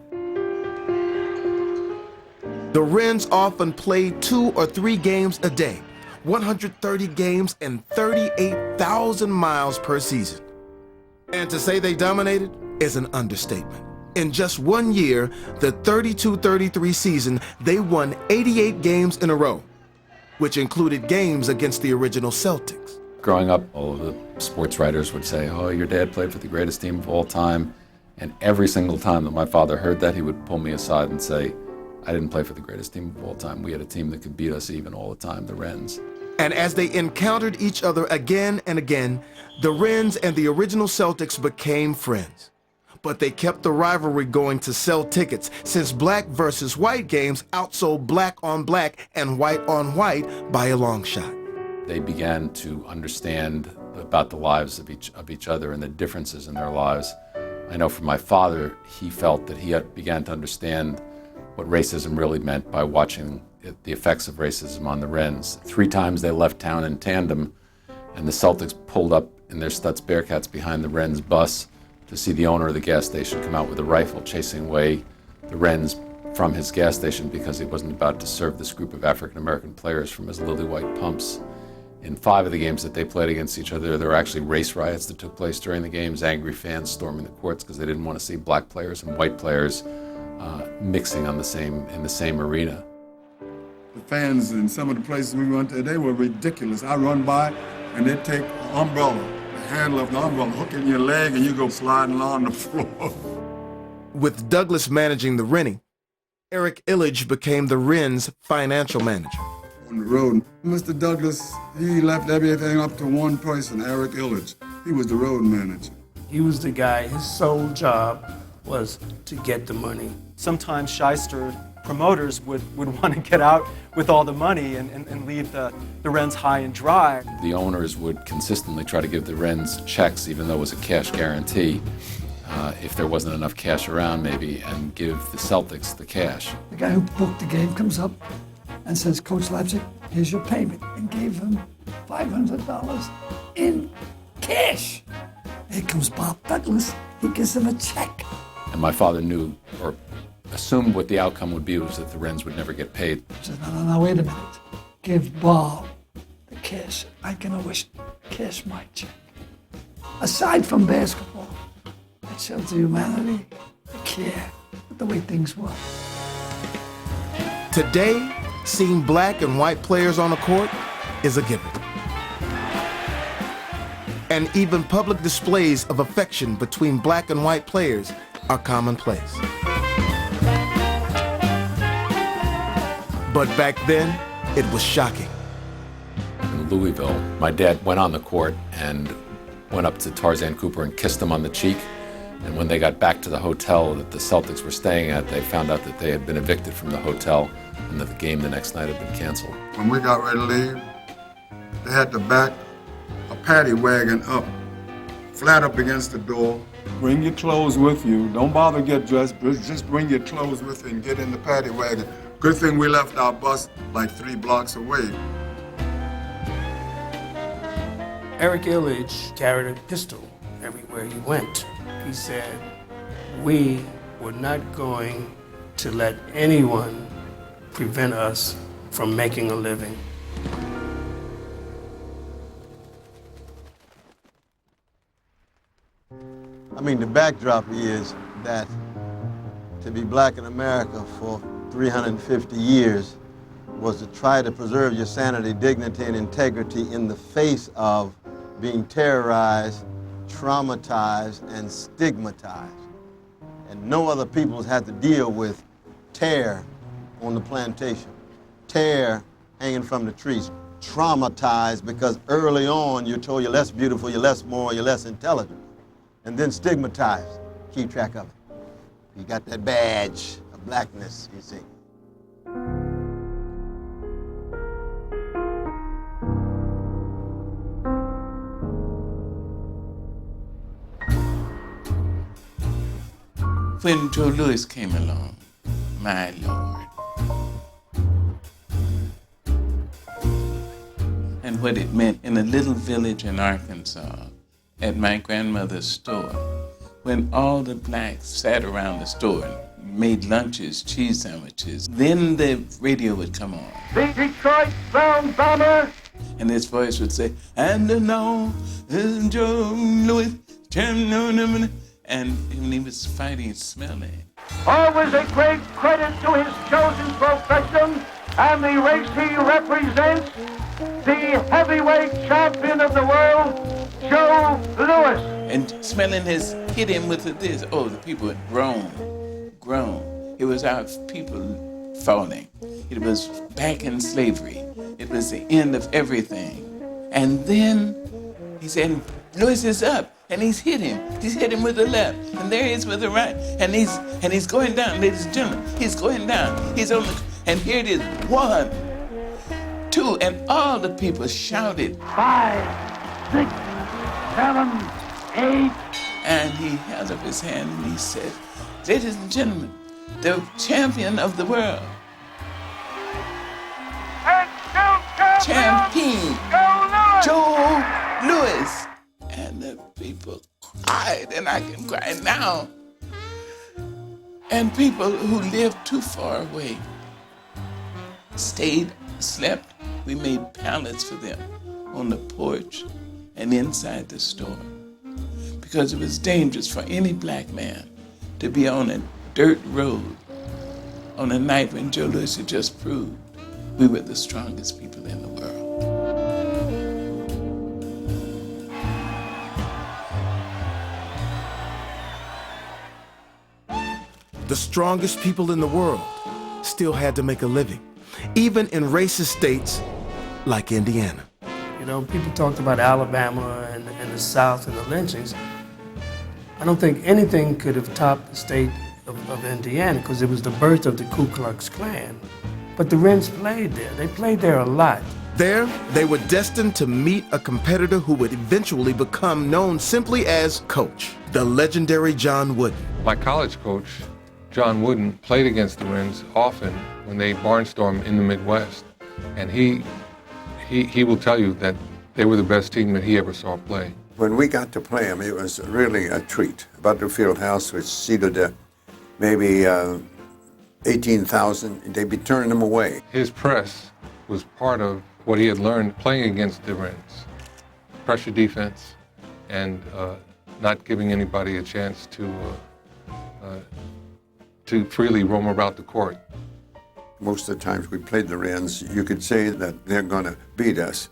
The Rens often played 2 or 3 games a day, 130 games and 38,000 miles per season. And to say they dominated is an understatement. In just 1 year, the 32-33 season, they won 88 games in a row, which included games against the original Celtics. Growing up, all of the sports writers would say, oh, your dad played for the greatest team of all time. And every single time that my father heard that, he would pull me aside and say, I didn't play for the greatest team of all time. We had a team that could beat us even all the time, the Rens. And as they encountered each other again and again, the Rens and the original Celtics became friends. But they kept the rivalry going to sell tickets, since black versus white games outsold black on black and white on white by a long shot. They began to understand about the lives of each other and the differences in their lives. I know for my father, he felt that he began to understand what racism really meant by watching the effects of racism on the Rens. 3 times they left town in tandem, and the Celtics pulled up in their Stutz Bearcats behind the Rens bus to see the owner of the gas station come out with a rifle chasing away the Rens from his gas station because he wasn't about to serve this group of African-American players from his lily white pumps. In 5 of the games that they played against each other, there were actually race riots that took place during the games, angry fans storming the courts because they didn't want to see black players and white players mixing in the same arena. The fans in some of the places we went to, they were ridiculous. I run by and they take an umbrella, the handle of the umbrella, hook it in your leg, and you go sliding along the floor. With Douglas managing the Rennie, Eric Illich became the Rens' financial manager. On the road, Mr. Douglas, he left everything up to one person, Eric Illich. He was the road manager. He was the guy, his sole job was to get the money. Sometimes shyster promoters would want to get out with all the money and leave the Rens high and dry. The owners would consistently try to give the Rens checks, even though it was a cash guarantee, if there wasn't enough cash around maybe, and give the Celtics the cash. The guy who booked the game comes up and says, Coach Leipzig, here's your payment, and gave him $500 in cash. Here comes Bob Douglas, he gives him a check. And my father knew, or assumed what the outcome would be, was that the Rens would never get paid. He says, no, wait a minute. Give Bob the cash. I can always cash my check. Aside from basketball, that shows the humanity, the care, the way things were. Today, seeing black and white players on the court is a given. And even public displays of affection between black and white players are commonplace. But back then, it was shocking. In Louisville, my dad went on the court and went up to Tarzan Cooper and kissed him on the cheek. And when they got back to the hotel that the Celtics were staying at, they found out that they had been evicted from the hotel and that the game the next night had been canceled. When we got ready to leave, they had to back a paddy wagon up, flat up against the door. Bring your clothes with you. Don't bother to get dressed. Just bring your clothes with you and get in the paddy wagon. Good thing we left our bus like 3 blocks away. Eric Illich carried a pistol everywhere he went. He said, we were not going to let anyone prevent us from making a living. I mean, the backdrop is that to be black in America for 350 years was to try to preserve your sanity, dignity, and integrity in the face of being terrorized, traumatized, and stigmatized. And no other peoples had to deal with tear on the plantation, tear hanging from the trees, traumatized because early on you're told you're less beautiful, you're less moral, you're less intelligent, and then stigmatized. Keep track of it. You got that badge of blackness, you see. When Joe Louis came along, my Lord, and what it meant in a little village in Arkansas at my grandmother's store, when all the blacks sat around the store and made lunches, cheese sandwiches, then the radio would come on. The Detroit Sound Bomber! And his voice would say, and now is Joe Louis, and when he was fighting Smelly. Always a great credit to his chosen profession and the race he represents, the heavyweight champion of the world, Joe Louis. And Smelling has hit him with this. Oh, the people had grown. It was our people falling. It was back in slavery. It was the end of everything. And then he said, Louis is up. And he's hit him. He's hit him with the left. And there he is with the right. And he's going down, ladies and gentlemen. He's going down. He's on the, and here it is. 1, 2, and all the people shouted. 5, 6, 7, 8. And he held up his hand and he said, ladies and gentlemen, the champion of the world. And champion, Joe Louis. And the people cried, and I can cry now. And people who lived too far away stayed, slept. We made pallets for them on the porch and inside the store because it was dangerous for any black man to be on a dirt road on a night when Joe Louis had just proved we were the strongest people in the world. The strongest people in the world still had to make a living, even in racist states like Indiana. You know, people talked about Alabama and the South and the lynchings. I don't think anything could have topped the state of Indiana because it was the birth of the Ku Klux Klan. But the Rens played there. They played there a lot. There, they were destined to meet a competitor who would eventually become known simply as Coach, the legendary John Wooden. My college coach, John Wooden, played against the Rens often when they barnstormed in the Midwest. And he will tell you that they were the best team that he ever saw play. When we got to play them, it was really a treat. Butterfield House, which seated maybe 18,000, they'd be turning them away. His press was part of what he had learned playing against the Rens. Pressure defense and not giving anybody a chance to freely roam about the court. Most of the times we played the Rens, you could say that they're going to beat us,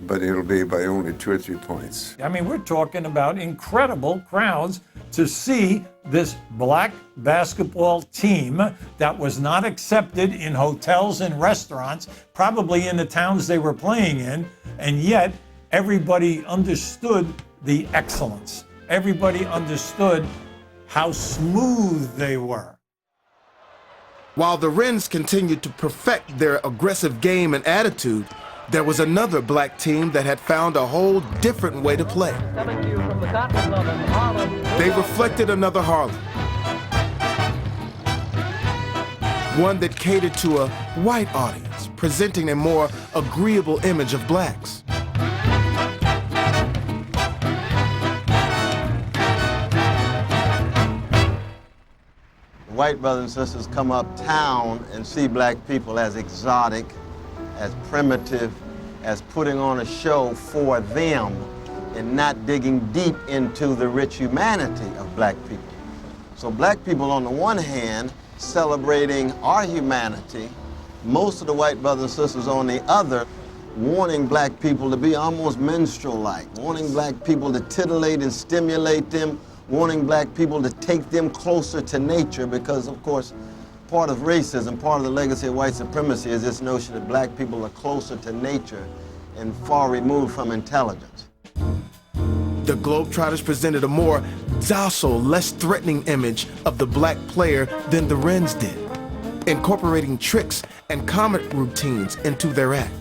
but it'll be by only 2 or 3 points. I mean, we're talking about incredible crowds to see this black basketball team that was not accepted in hotels and restaurants, probably in the towns they were playing in, and yet everybody understood the excellence. Everybody understood how smooth they were. While the Rens continued to perfect their aggressive game and attitude, there was another black team that had found a whole different way to play. They reflected another Harlem. One that catered to a white audience, presenting a more agreeable image of blacks. White brothers and sisters come uptown and see black people as exotic, as primitive, as putting on a show for them and not digging deep into the rich humanity of black people. So black people on the one hand celebrating our humanity, most of the white brothers and sisters on the other wanting black people to be almost minstrel-like, wanting black people to titillate and stimulate them, wanting black people to take them closer to nature because, of course, part of racism, part of the legacy of white supremacy is this notion that black people are closer to nature and far removed from intelligence. The Globetrotters presented a more docile, less threatening image of the black player than the Rens did, incorporating tricks and comic routines into their act.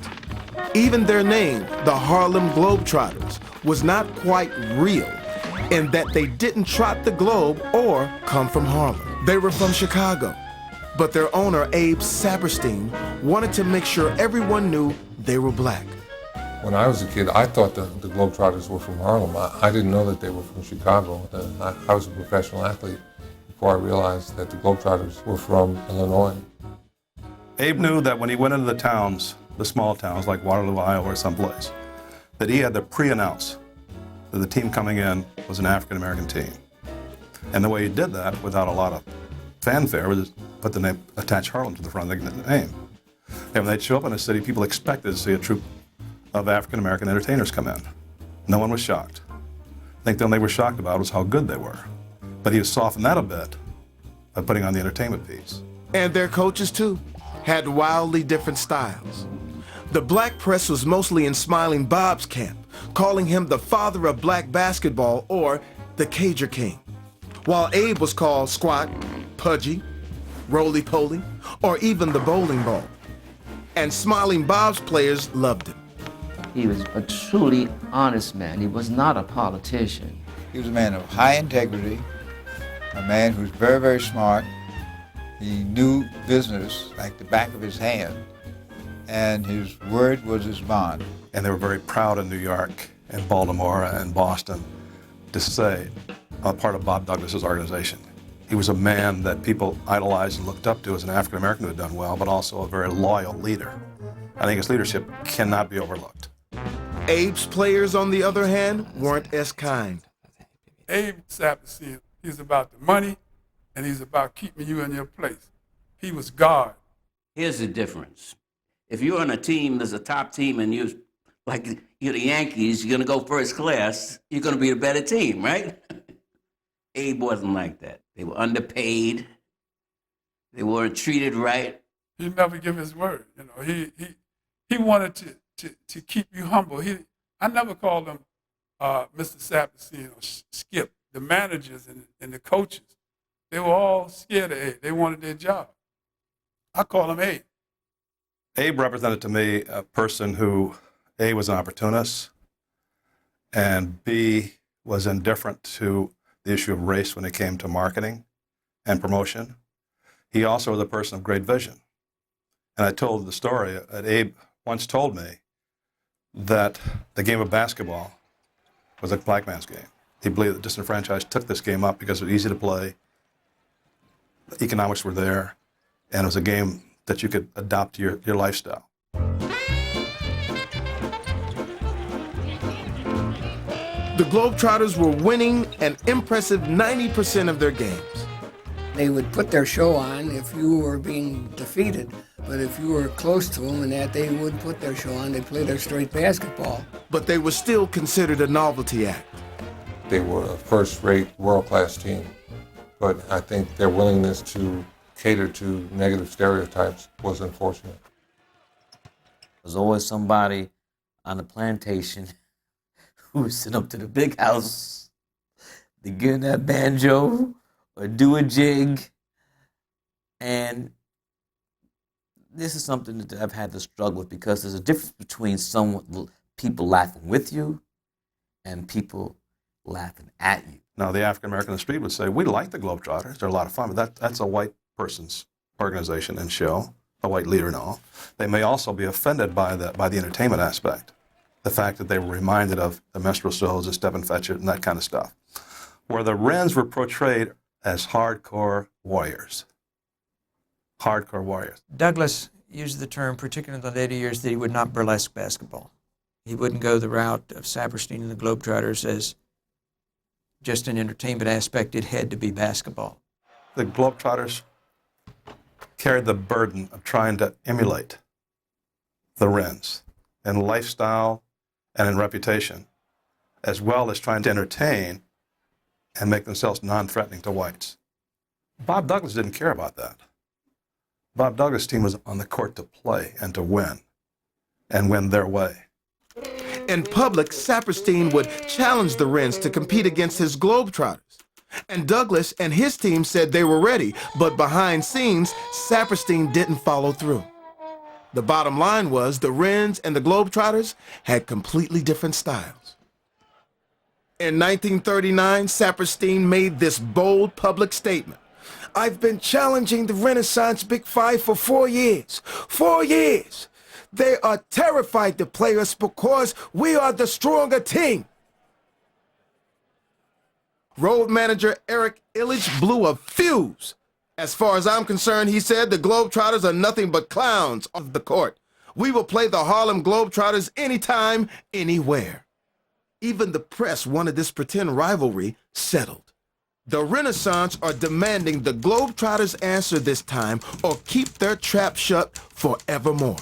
Even their name, the Harlem Globetrotters, was not quite real in that they didn't trot the globe or come from Harlem. They were from Chicago, but their owner, Abe Saperstein, wanted to make sure everyone knew they were black. When I was a kid, I thought the Globetrotters were from Harlem. I didn't know that they were from Chicago. I was a professional athlete before I realized that the Globetrotters were from Illinois. Abe knew that when he went into the towns, the small towns like Waterloo, Iowa or someplace, that he had to pre-announce that the team coming in was an African-American team. And the way he did that, without a lot of fanfare, was put the name, attach Harlem to the front of the name. And when they'd show up in a city, people expected to see a troupe of African-American entertainers come in. No one was shocked. I think the only they were shocked about was how good they were. But he has softened that a bit by putting on the entertainment piece. And their coaches, too, had wildly different styles. The black press was mostly in Smiling Bob's camp, calling him the father of black basketball or the Cager King, while Abe was called Squat, Pudgy, Roly-Poly, or even the Bowling Ball. And Smiling Bob's players loved him. He was a truly honest man. He was not a politician. He was a man of high integrity, a man who was very, very smart. He knew business like the back of his hand, and his word was his bond. And they were very proud in New York and Baltimore and Boston to say, part of Bob Douglas's organization. He was a man that people idolized and looked up to as an African American who had done well, but also a very loyal leader. I think his leadership cannot be overlooked. Abe's players, on the other hand, weren't as kind. Abe Saperstein, he's about the money, and he's about keeping you in your place. He was God. Here's the difference. If you're on a team that's a top team and you're the Yankees, you're going to go first class, you're going to be the better team, right? Abe wasn't like that. They were underpaid. They weren't treated right. He never give his word. You know, he wanted to keep you humble. I never called him Mr. Saperstein or Skip. The managers and the coaches, they were all scared of Abe. They wanted their job. I call him Abe. Abe represented to me a person who, A, was an opportunist, and B, was indifferent to the issue of race when it came to marketing and promotion. He also was a person of great vision. And I told the story that Abe once told me that the game of basketball was a black man's game. He believed that disenfranchised took this game up because it was easy to play, the economics were there, and it was a game that you could adopt to your lifestyle. The Globetrotters were winning an impressive 90% of their games. They would put their show on if you were being defeated, but if you were close to them and that, they would put their show on. They'd play their straight basketball. But they were still considered a novelty act. They were a first-rate, world-class team, but I think their willingness to cater to negative stereotypes was unfortunate. There's always somebody on the plantation who was sent up to the big house to get in that banjo or do a jig. And this is something that I've had to struggle with, because there's a difference between people laughing with you and people laughing at you. Now, the African American on the street would say, we like the Globetrotters. They're a lot of fun, but that's a white person's organization and show, a white leader and all. They may also be offended by the entertainment aspect, the fact that they were reminded of the minstrel shows and Stephen Fetchit and that kind of stuff, where the Rens were portrayed as hardcore warriors. Hardcore warriors. Douglas used the term, particularly in the later years, that he would not burlesque basketball. He wouldn't go the route of Saperstein and the Globetrotters as just an entertainment aspect. It had to be basketball. The Globetrotters carried the burden of trying to emulate the Rens in lifestyle and in reputation, as well as trying to entertain and make themselves non-threatening to whites. Bob Douglas didn't care about that. Bob Douglas' team was on the court to play and to win, and win their way. In public, Saperstein would challenge the Rens to compete against his Globetrotters. And Douglas and his team said they were ready, but behind scenes, Saperstein didn't follow through. The bottom line was the Rens and the Globetrotters had completely different styles. In 1939, Saperstein made this bold public statement. I've been challenging the Renaissance Big Five for 4 years. 4 years! They are terrified to play us because we are the stronger team. Road manager Eric Illich blew a fuse. As far as I'm concerned, he said, the Globetrotters are nothing but clowns off the court. We will play the Harlem Globetrotters anytime, anywhere. Even the press wanted this pretend rivalry settled. The Renaissance are demanding the Globetrotters answer this time or keep their trap shut forevermore.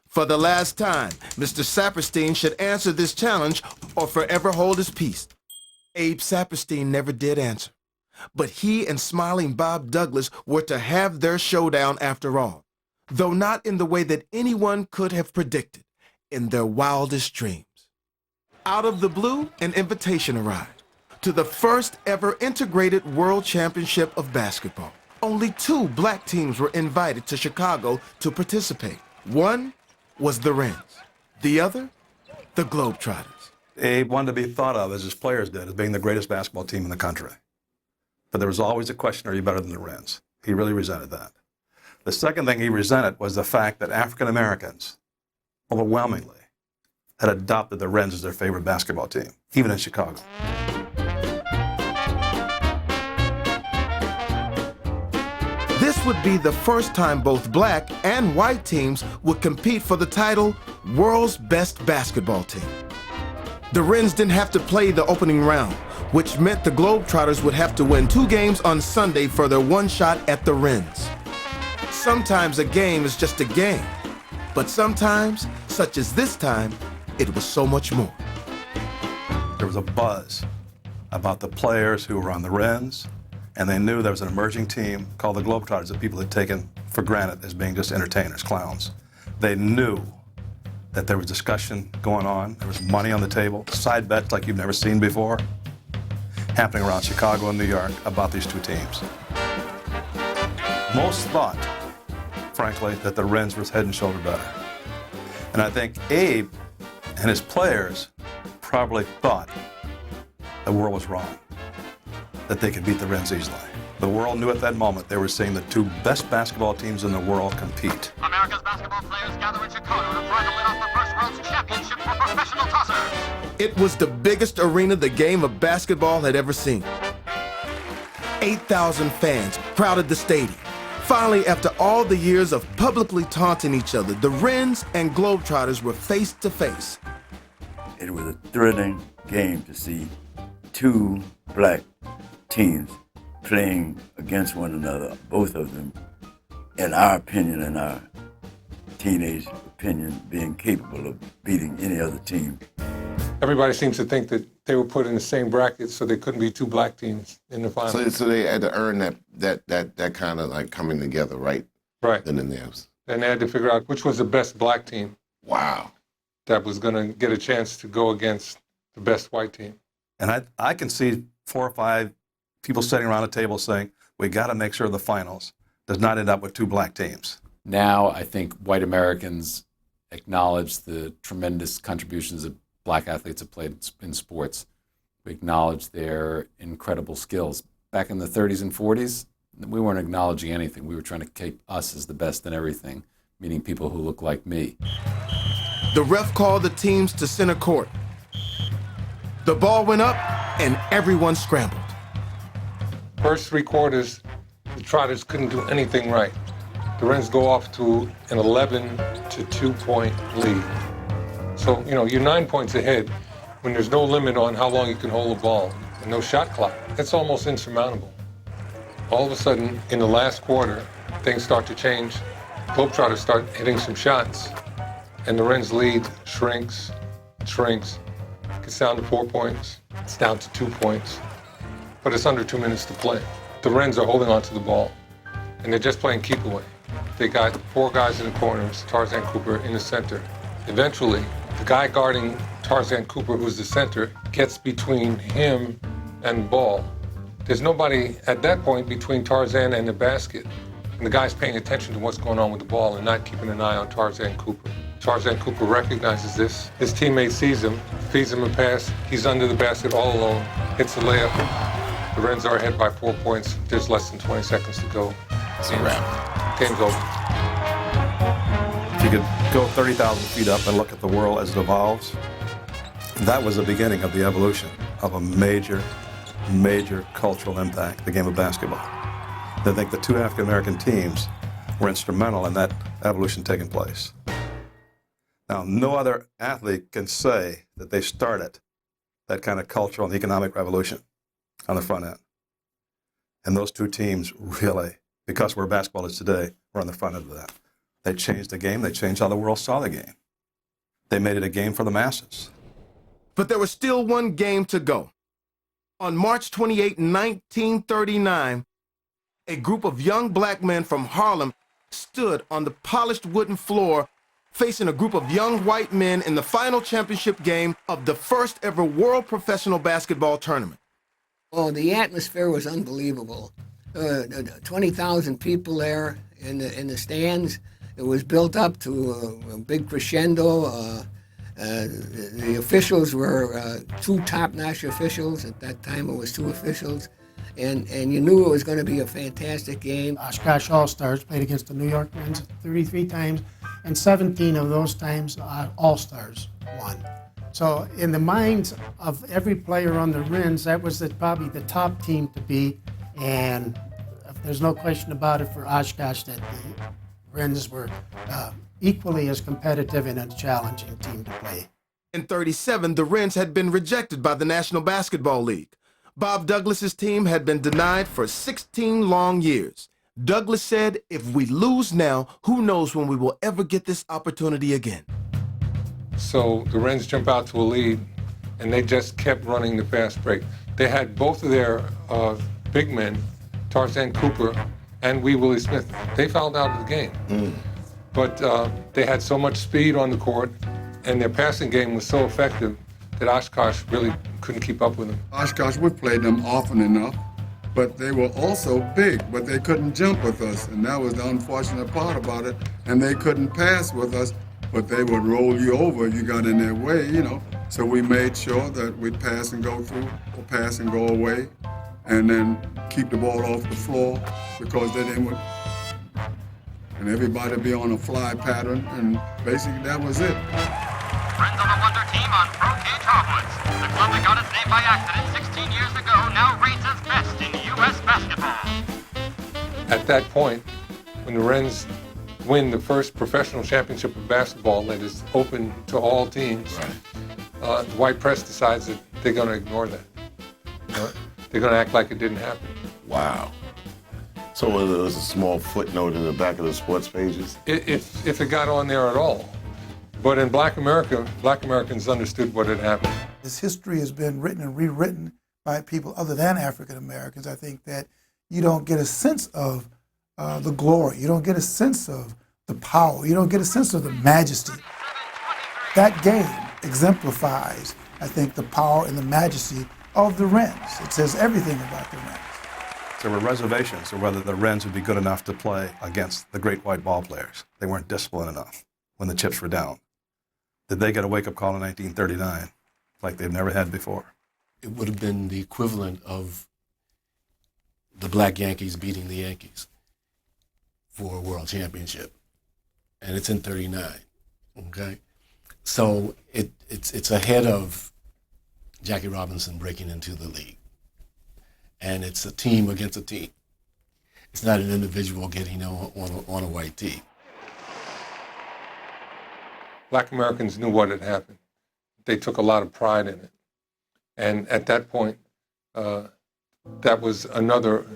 For the last time, Mr. Saperstein should answer this challenge or forever hold his peace. Abe Saperstein never did answer, but he and smiling Bob Douglas were to have their showdown after all, though not in the way that anyone could have predicted, in their wildest dreams. Out of the blue, an invitation arrived to the first ever integrated World Championship of basketball. Only 2 black teams were invited to Chicago to participate. One was the Rens, the other, the Globetrotters. Abe wanted to be thought of, as his players did, as being the greatest basketball team in the country. But there was always a question, are you better than the Rens? He really resented that. The second thing he resented was the fact that African Americans, overwhelmingly, had adopted the Rens as their favorite basketball team, even in Chicago. This would be the first time both black and white teams would compete for the title, World's Best Basketball Team. The Rens didn't have to play the opening round, which meant the Globetrotters would have to win 2 games on Sunday for their one shot at the Rens. Sometimes a game is just a game, but sometimes, such as this time, it was so much more. There was a buzz about the players who were on the Rens, and they knew there was an emerging team called the Globetrotters that people had taken for granted as being just entertainers, clowns. They knew that there was discussion going on, there was money on the table, side bets like you've never seen before, happening around Chicago and New York about these 2 teams. Most thought, frankly, that the Rens was head and shoulder better. And I think Abe and his players probably thought the world was wrong, that they could beat the Rens easily. The world knew at that moment they were seeing the 2 best basketball teams in the world compete. America's basketball players gather in Chicago to try to win off the first World's Championship for professional tossers. It was the biggest arena the game of basketball had ever seen. 8,000 fans crowded the stadium. Finally, after all the years of publicly taunting each other, the Rens and Globetrotters were face to face. It was a thrilling game to see 2 black teams playing against one another, both of them, in our opinion and our teenage opinion, being capable of beating any other team. Everybody seems to think that they were put in the same bracket, so there couldn't be 2 black teams in the final. So they had to earn that kind of like coming together, right? Right. Then in theirs. And they had to figure out which was the best black team. Wow. That was going to get a chance to go against the best white team. And I can see 4 or 5 people sitting around a table saying, We got to make sure the finals does not end up with two black teams. Now I think white Americans acknowledge the tremendous contributions that black athletes have played in sports. We acknowledge their incredible skills. Back in the 30s and 40s, we weren't acknowledging anything. We were trying to keep us as the best in everything, meaning people who look like me. The ref called the teams to center court. The ball went up and everyone scrambled. First 3 quarters, the Trotters couldn't do anything right. The Rens go off to an 11 to 2-point lead. So, you're 9 points ahead when there's no limit on how long you can hold the ball and no shot clock. That's almost insurmountable. All of a sudden, in the last quarter, things start to change. Globetrotters start hitting some shots, and the Rens lead shrinks, gets down to 4 points, it's down to 2 points, but it's under 2 minutes to play. The Rens are holding onto the ball, and they're just playing keep away. They got 4 guys in the corners, Tarzan Cooper in the center. Eventually, the guy guarding Tarzan Cooper, who's the center, gets between him and the ball. There's nobody at that point between Tarzan and the basket. And the guy's paying attention to what's going on with the ball and not keeping an eye on Tarzan Cooper. Tarzan Cooper recognizes this. His teammate sees him, feeds him a pass. He's under the basket all alone, hits a layup. The Rens are ahead by 4 points. There's less than 20 seconds to go. It's a wrap. Game's over. If you could go 30,000 feet up and look at the world as it evolves, that was the beginning of the evolution of a major cultural impact, the game of basketball. I think the 2 African-American teams were instrumental in that evolution taking place. Now, no other athlete can say that they started that kind of cultural and economic revolution on the front end. And those 2 teams really, because where basketball is today, were on the front end of that. They changed the game. They changed how the world saw the game. They made it a game for the masses. But there was still one game to go. On March 28, 1939, a group of young black men from Harlem stood on the polished wooden floor facing a group of young white men in the final championship game of the first ever World Professional Basketball Tournament. Oh, the atmosphere was unbelievable. 20,000 people there in the stands. It was built up to a big crescendo. The officials were 2 top-notch officials. At that time, it was 2 officials. And you knew it was going to be a fantastic game. Oshkosh All-Stars played against the New York Rens 33 times, and 17 of those times All-Stars won. So in the minds of every player on the Rens, that was probably the top team to beat. And there's no question about it for Oshkosh that the Rens were equally as competitive and a challenging team to play. In '37, the Rens had been rejected by the National Basketball League. Bob Douglas's team had been denied for 16 long years. Douglas said, if we lose now, who knows when we will ever get this opportunity again. So the Rens jump out to a lead, and they just kept running the fast break. They had both of their big men, Tarzan Cooper and Wee Willie Smith. They fouled out of the game. But they had so much speed on the court, and their passing game was so effective that Oshkosh really couldn't keep up with them. Oshkosh, we played them often enough, but they were also big, but they couldn't jump with us, and that was the unfortunate part about it. And they couldn't pass with us, but they would roll you over if you got in their way, So we made sure that we'd pass and go through, or pass and go away, and then keep the ball off the floor, because then they would, and everybody be on a fly pattern, and basically that was it. Friends of the Wonder Team on Pro Cage Hardwoods. The club that got its name by accident 16 years ago now reigns as best in U.S. basketball. At that point, when the Rens win the first professional championship of basketball that is open to all teams, the white press decides that they're going to ignore that. They're going to act like it didn't happen. Wow. So it was a small footnote in the back of the sports pages? If it got on there at all. But in Black America, Black Americans understood what had happened. This history has been written and rewritten by people other than African Americans. I think that you don't get a sense of the glory. You don't get a sense of the power. You don't get a sense of the majesty. That game exemplifies, I think, the power and the majesty of the Rens. It says everything about the Rens. There were reservations of whether the Rens would be good enough to play against the great white ball players. They weren't disciplined enough when the chips were down. Did they get a wake-up call in 1939 like they've never had before? It would have been the equivalent of the Black Yankees beating the Yankees for a world championship. And it's in 39, okay? So it's ahead of Jackie Robinson breaking into the league. And it's a team against a team. It's not an individual getting on a white tee. Black Americans knew what had happened. They took a lot of pride in it. And at that point, that was another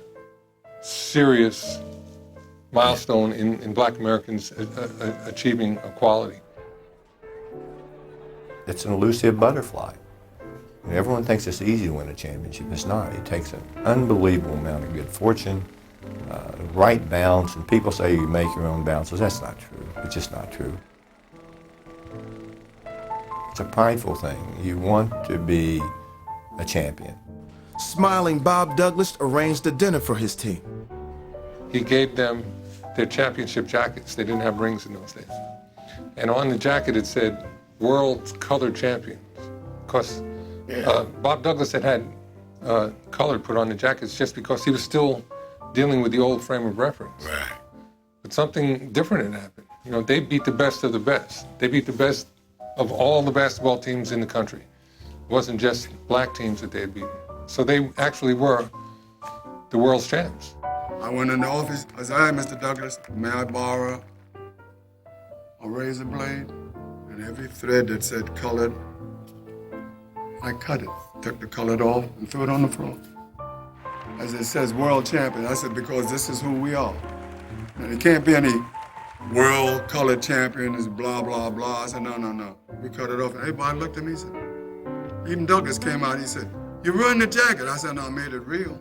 serious milestone in Black Americans achieving equality. It's an elusive butterfly. And everyone thinks it's easy to win a championship. It's not. It takes an unbelievable amount of good fortune, right balance, and people say you make your own bounces. That's not true. It's just not true. It's a prideful thing. You want to be a champion. Smiling Bob Douglas arranged a dinner for his team. He gave them their championship jackets. They didn't have rings in those days. And on the jacket it said, World Color Champions. Because Bob Douglas had color put on the jackets just because he was still dealing with the old frame of reference. Right. But something different had happened. You know, they beat the best of the best. They beat the best of all the basketball teams in the country. It wasn't just black teams that they had beaten. So they actually were the world's champs. I went in the office. I said, "Hi, Mr. Douglas, may I borrow a razor blade?" And every thread that said colored, I cut it, took the colored off, and threw it on the floor. As it says, world champion. I said, because this is who we are. And it can't be any world colored champion is blah, blah, blah. I said, no. We cut it off. And everybody looked at me and said, even Douglas came out, he said, "You ruined the jacket." I said, "No, I made it real."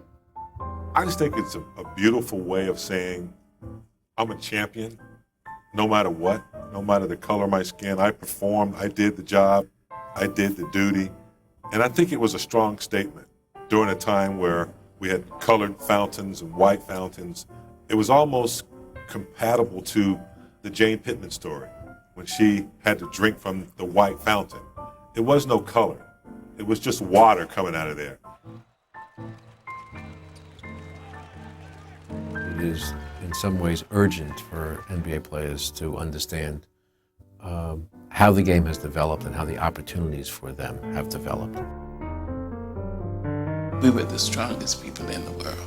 I just think it's a beautiful way of saying, I'm a champion, no matter what, no matter the color of my skin. I performed, I did the job, I did the duty. And I think it was a strong statement during a time where we had colored fountains and white fountains. It was almost compatible to the Jane Pittman story when she had to drink from the white fountain. It was no color. It was just water coming out of there. It is in some ways urgent for NBA players to understand how the game has developed and how the opportunities for them have developed. We were the strongest people in the world.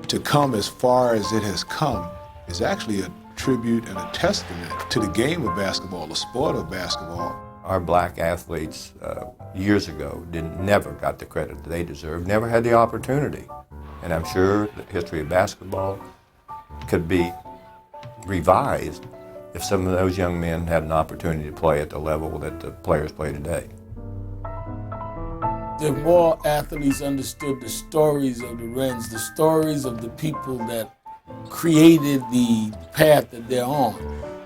To come as far as it has come is actually a tribute and a testament to the game of basketball, the sport of basketball. Our black athletes years ago never got the credit that they deserved, never had the opportunity. And I'm sure the history of basketball could be revised if some of those young men had an opportunity to play at the level that the players play today. If more athletes understood the stories of the Rens, the stories of the people that created the path that they're on,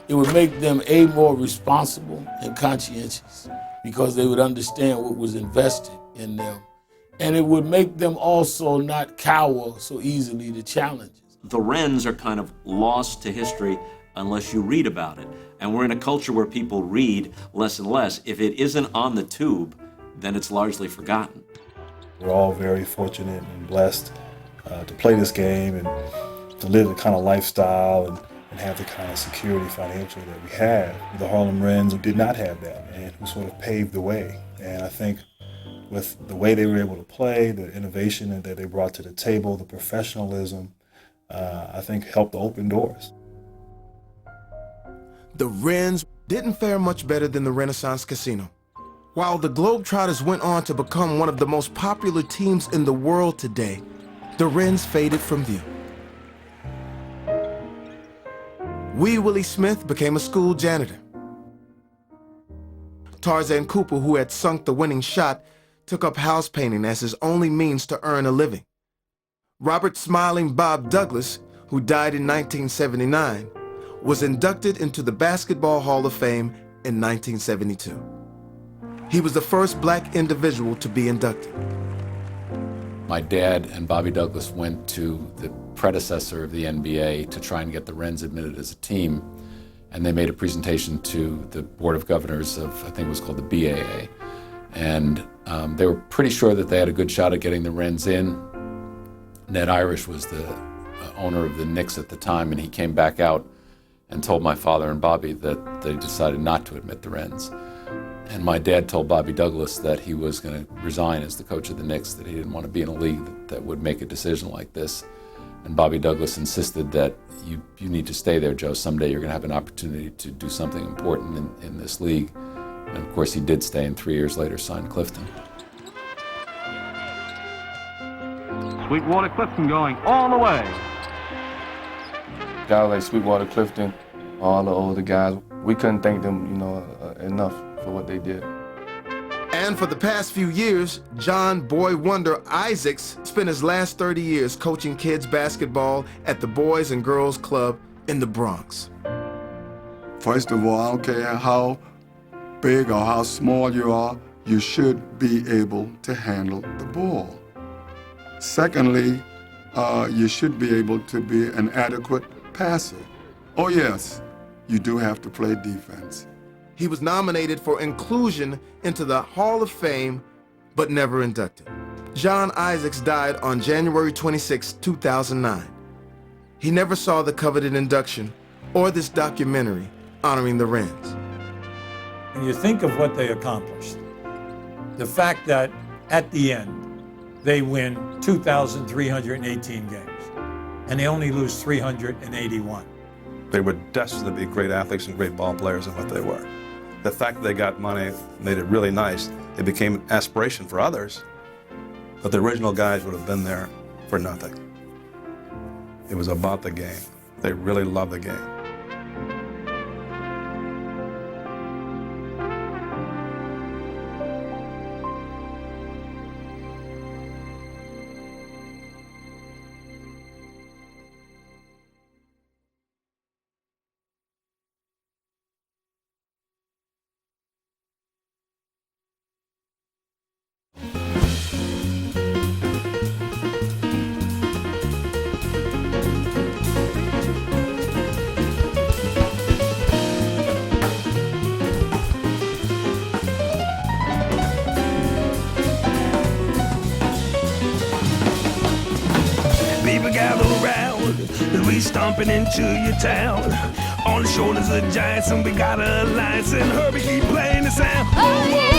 it would make them more responsible and conscientious because they would understand what was invested in them. And it would make them also not cower so easily to challenges. The Rens are kind of lost to history unless you read about it. And we're in a culture where people read less and less. If it isn't on the tube, then it's largely forgotten. We're all very fortunate and blessed to play this game and to live the kind of lifestyle and have the kind of security financially that we have. The Harlem Rens did not have that, and who sort of paved the way. And I think with the way they were able to play, the innovation that they brought to the table, the professionalism, I think helped open doors. The Rens didn't fare much better than the Renaissance Casino. While the Globetrotters went on to become one of the most popular teams in the world today, the Rens faded from view. Wee Willie Smith became a school janitor. Tarzan Cooper, who had sunk the winning shot, took up house painting as his only means to earn a living. Robert Smiling Bob Douglas, who died in 1979, was inducted into the Basketball Hall of Fame in 1972. He was the first black individual to be inducted. My dad and Bobby Douglas went to the predecessor of the NBA to try and get the Rens admitted as a team, and they made a presentation to the Board of Governors of, I think it was called the BAA, and they were pretty sure that they had a good shot at getting the Rens in. Ned Irish was the owner of the Knicks at the time, and he came back out and told my father and Bobby that they decided not to admit the Rens. And my dad told Bobby Douglas that he was going to resign as the coach of the Knicks, that he didn't want to be in a league that would make a decision like this. And Bobby Douglas insisted that you need to stay there, Joe. Someday you're going to have an opportunity to do something important in this league. And of course he did stay, and 3 years later signed Clifton. Sweetwater Clifton going all the way. Guys like Sweetwater Clifton, all the older guys, we couldn't thank them, enough for what they did. And for the past few years, John Boy Wonder Isaacs spent his last 30 years coaching kids basketball at the Boys and Girls Club in the Bronx. First of all, I don't care how big or how small you are, you should be able to handle the ball. Secondly, you should be able to be an adequate passer. Oh yes, you do have to play defense. He was nominated for inclusion into the Hall of Fame, but never inducted. John Isaacs died on January 26, 2009. He never saw the coveted induction or this documentary honoring the Rens. When you think of what they accomplished, the fact that at the end, they win 2,318 games, and they only lose 381. They were destined to be great athletes and great ball players in what they were. The fact that they got money made it really nice. It became an aspiration for others, but the original guys would have been there for nothing. It was about the game. They really loved the game. Stomping into your town on the shoulders of giants, and we got a alliance, and Herbie keep playing the sound. Oh, yeah.